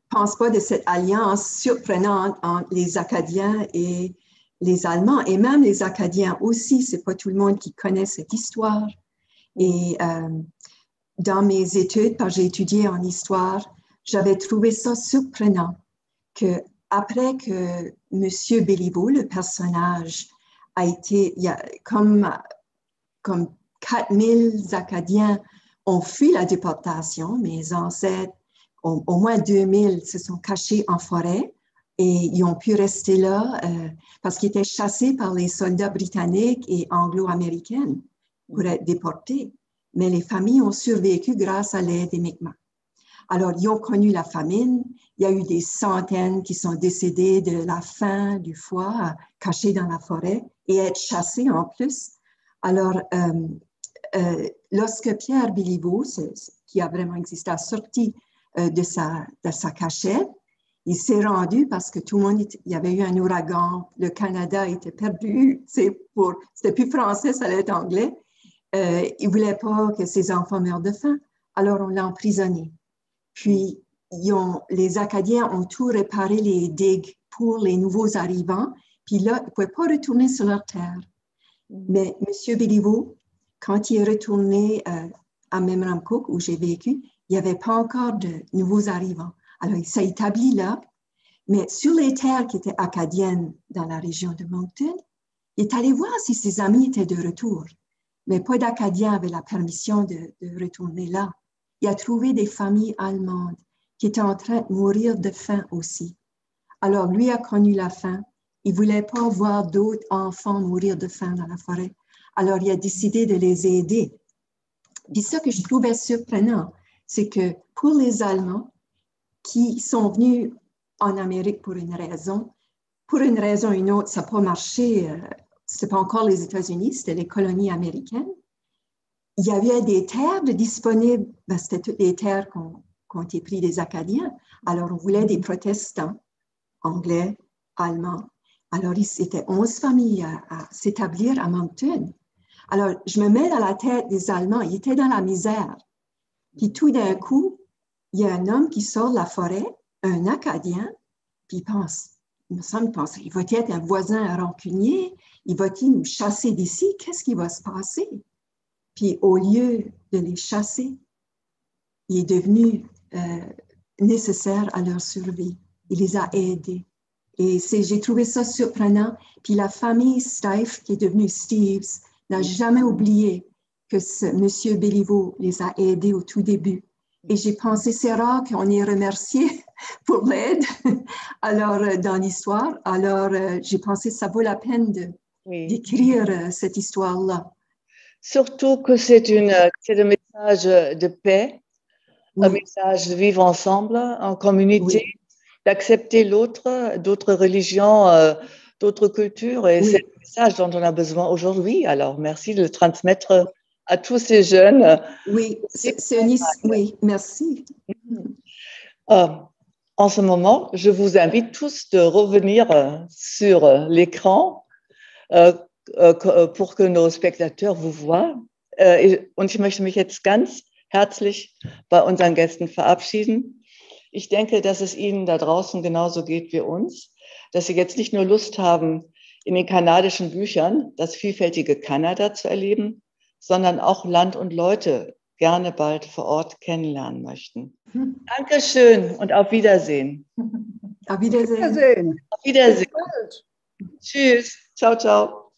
pense pas de cette alliance surprenante entre les Acadiens et les Allemands, et même les Acadiens aussi, c'est pas tout le monde qui connaît cette histoire. Et dans mes études, parce que j'ai étudié en histoire, j'avais trouvé ça surprenant que après que M. Béliveau, le personnage, a été, comme 4000 Acadiens ont fui la déportation, mes ancêtres, au moins 2000 se sont cachés en forêt. Et ils ont pu rester là parce qu'ils étaient chassés par les soldats britanniques et anglo-américains pour être déportés. Mais les familles ont survécu grâce à l'aide des Mi'kmaq. Alors, ils ont connu la famine. Il y a eu des centaines qui sont décédés de la faim, du froid, cachés dans la forêt et être chassés en plus. Alors, lorsque Pierre Béliveau, qui a vraiment existé, a sorti de sa cachette, il s'est rendu parce que tout le monde, il y avait eu un ouragan, le Canada était perdu, c'était plus français, ça allait être anglais. Il ne voulait pas que ses enfants meurent de faim, alors on l'a emprisonné. Puis, les Acadiens ont tout réparé les digues pour les nouveaux arrivants, puis là, ils ne pouvaient pas retourner sur leur terre. Mais M. Béliveau, quand il est retourné à Memramcook, où j'ai vécu, il n'y avait pas encore de nouveaux arrivants. Alors, il s'est établi là, mais sur les terres qui étaient acadiennes dans la région de Moncton, il est allé voir si ses amis étaient de retour. Mais pas d'Acadiens avaient la permission de retourner là. Il a trouvé des familles allemandes qui étaient en train de mourir de faim aussi. Alors, lui a connu la faim. Il ne voulait pas voir d'autres enfants mourir de faim dans la forêt. Alors, il a décidé de les aider. Puis ça que je trouvais surprenant, c'est que pour les Allemands, qui sont venus en Amérique pour une raison ou une autre, ça n'a pas marché. Ce n'était pas encore les États-Unis, c'était les colonies américaines. Il y avait des terres disponibles, c'était toutes les terres qui ont été prises des Acadiens. Alors, on voulait des protestants, anglais, allemands. Alors, c'était 11 familles à s'établir à Moncton. Alors, je me mets dans la tête des Allemands. Ils étaient dans la misère. Puis tout d'un coup, il y a un homme qui sort de la forêt, un Acadien, puis il pense, il me semble, il va être un voisin rancunier, il va-t-il nous chasser d'ici? Qu'est-ce qui va se passer? Puis au lieu de les chasser, il est devenu nécessaire à leur survie. Il les a aidés. Et j'ai trouvé ça surprenant. Puis la famille Steiff, qui est devenue Steves, n'a jamais oublié que M. Béliveau les a aidés au tout début. Et j'ai pensé, c'est rare qu'on ait remercié pour l'aide alors, dans l'histoire. Alors, j'ai pensé que ça vaut la peine d'écrire cette histoire-là. Surtout que c'est un message de paix, un message de vivre ensemble, en communauté, d'accepter l'autre, d'autres religions, d'autres cultures. Et c'est le message dont on a besoin aujourd'hui. Alors, merci de le transmettre à tous ces jeunes. Oui, oui, merci. En ce moment, je vous invite tous de revenir sur l'écran pour que nos spectateurs vous voient. Und ich möchte mich jetzt ganz herzlich bei unseren Gästen verabschieden. Ich denke, dass es Ihnen da draußen genauso geht wie uns, dass Sie jetzt nicht nur Lust haben, in den kanadischen Büchern das vielfältige Kanada zu erleben, sondern auch Land und Leute gerne bald vor Ort kennenlernen möchten. Dankeschön und auf Wiedersehen. Auf Wiedersehen. Auf Wiedersehen. Tschüss. Ciao, ciao.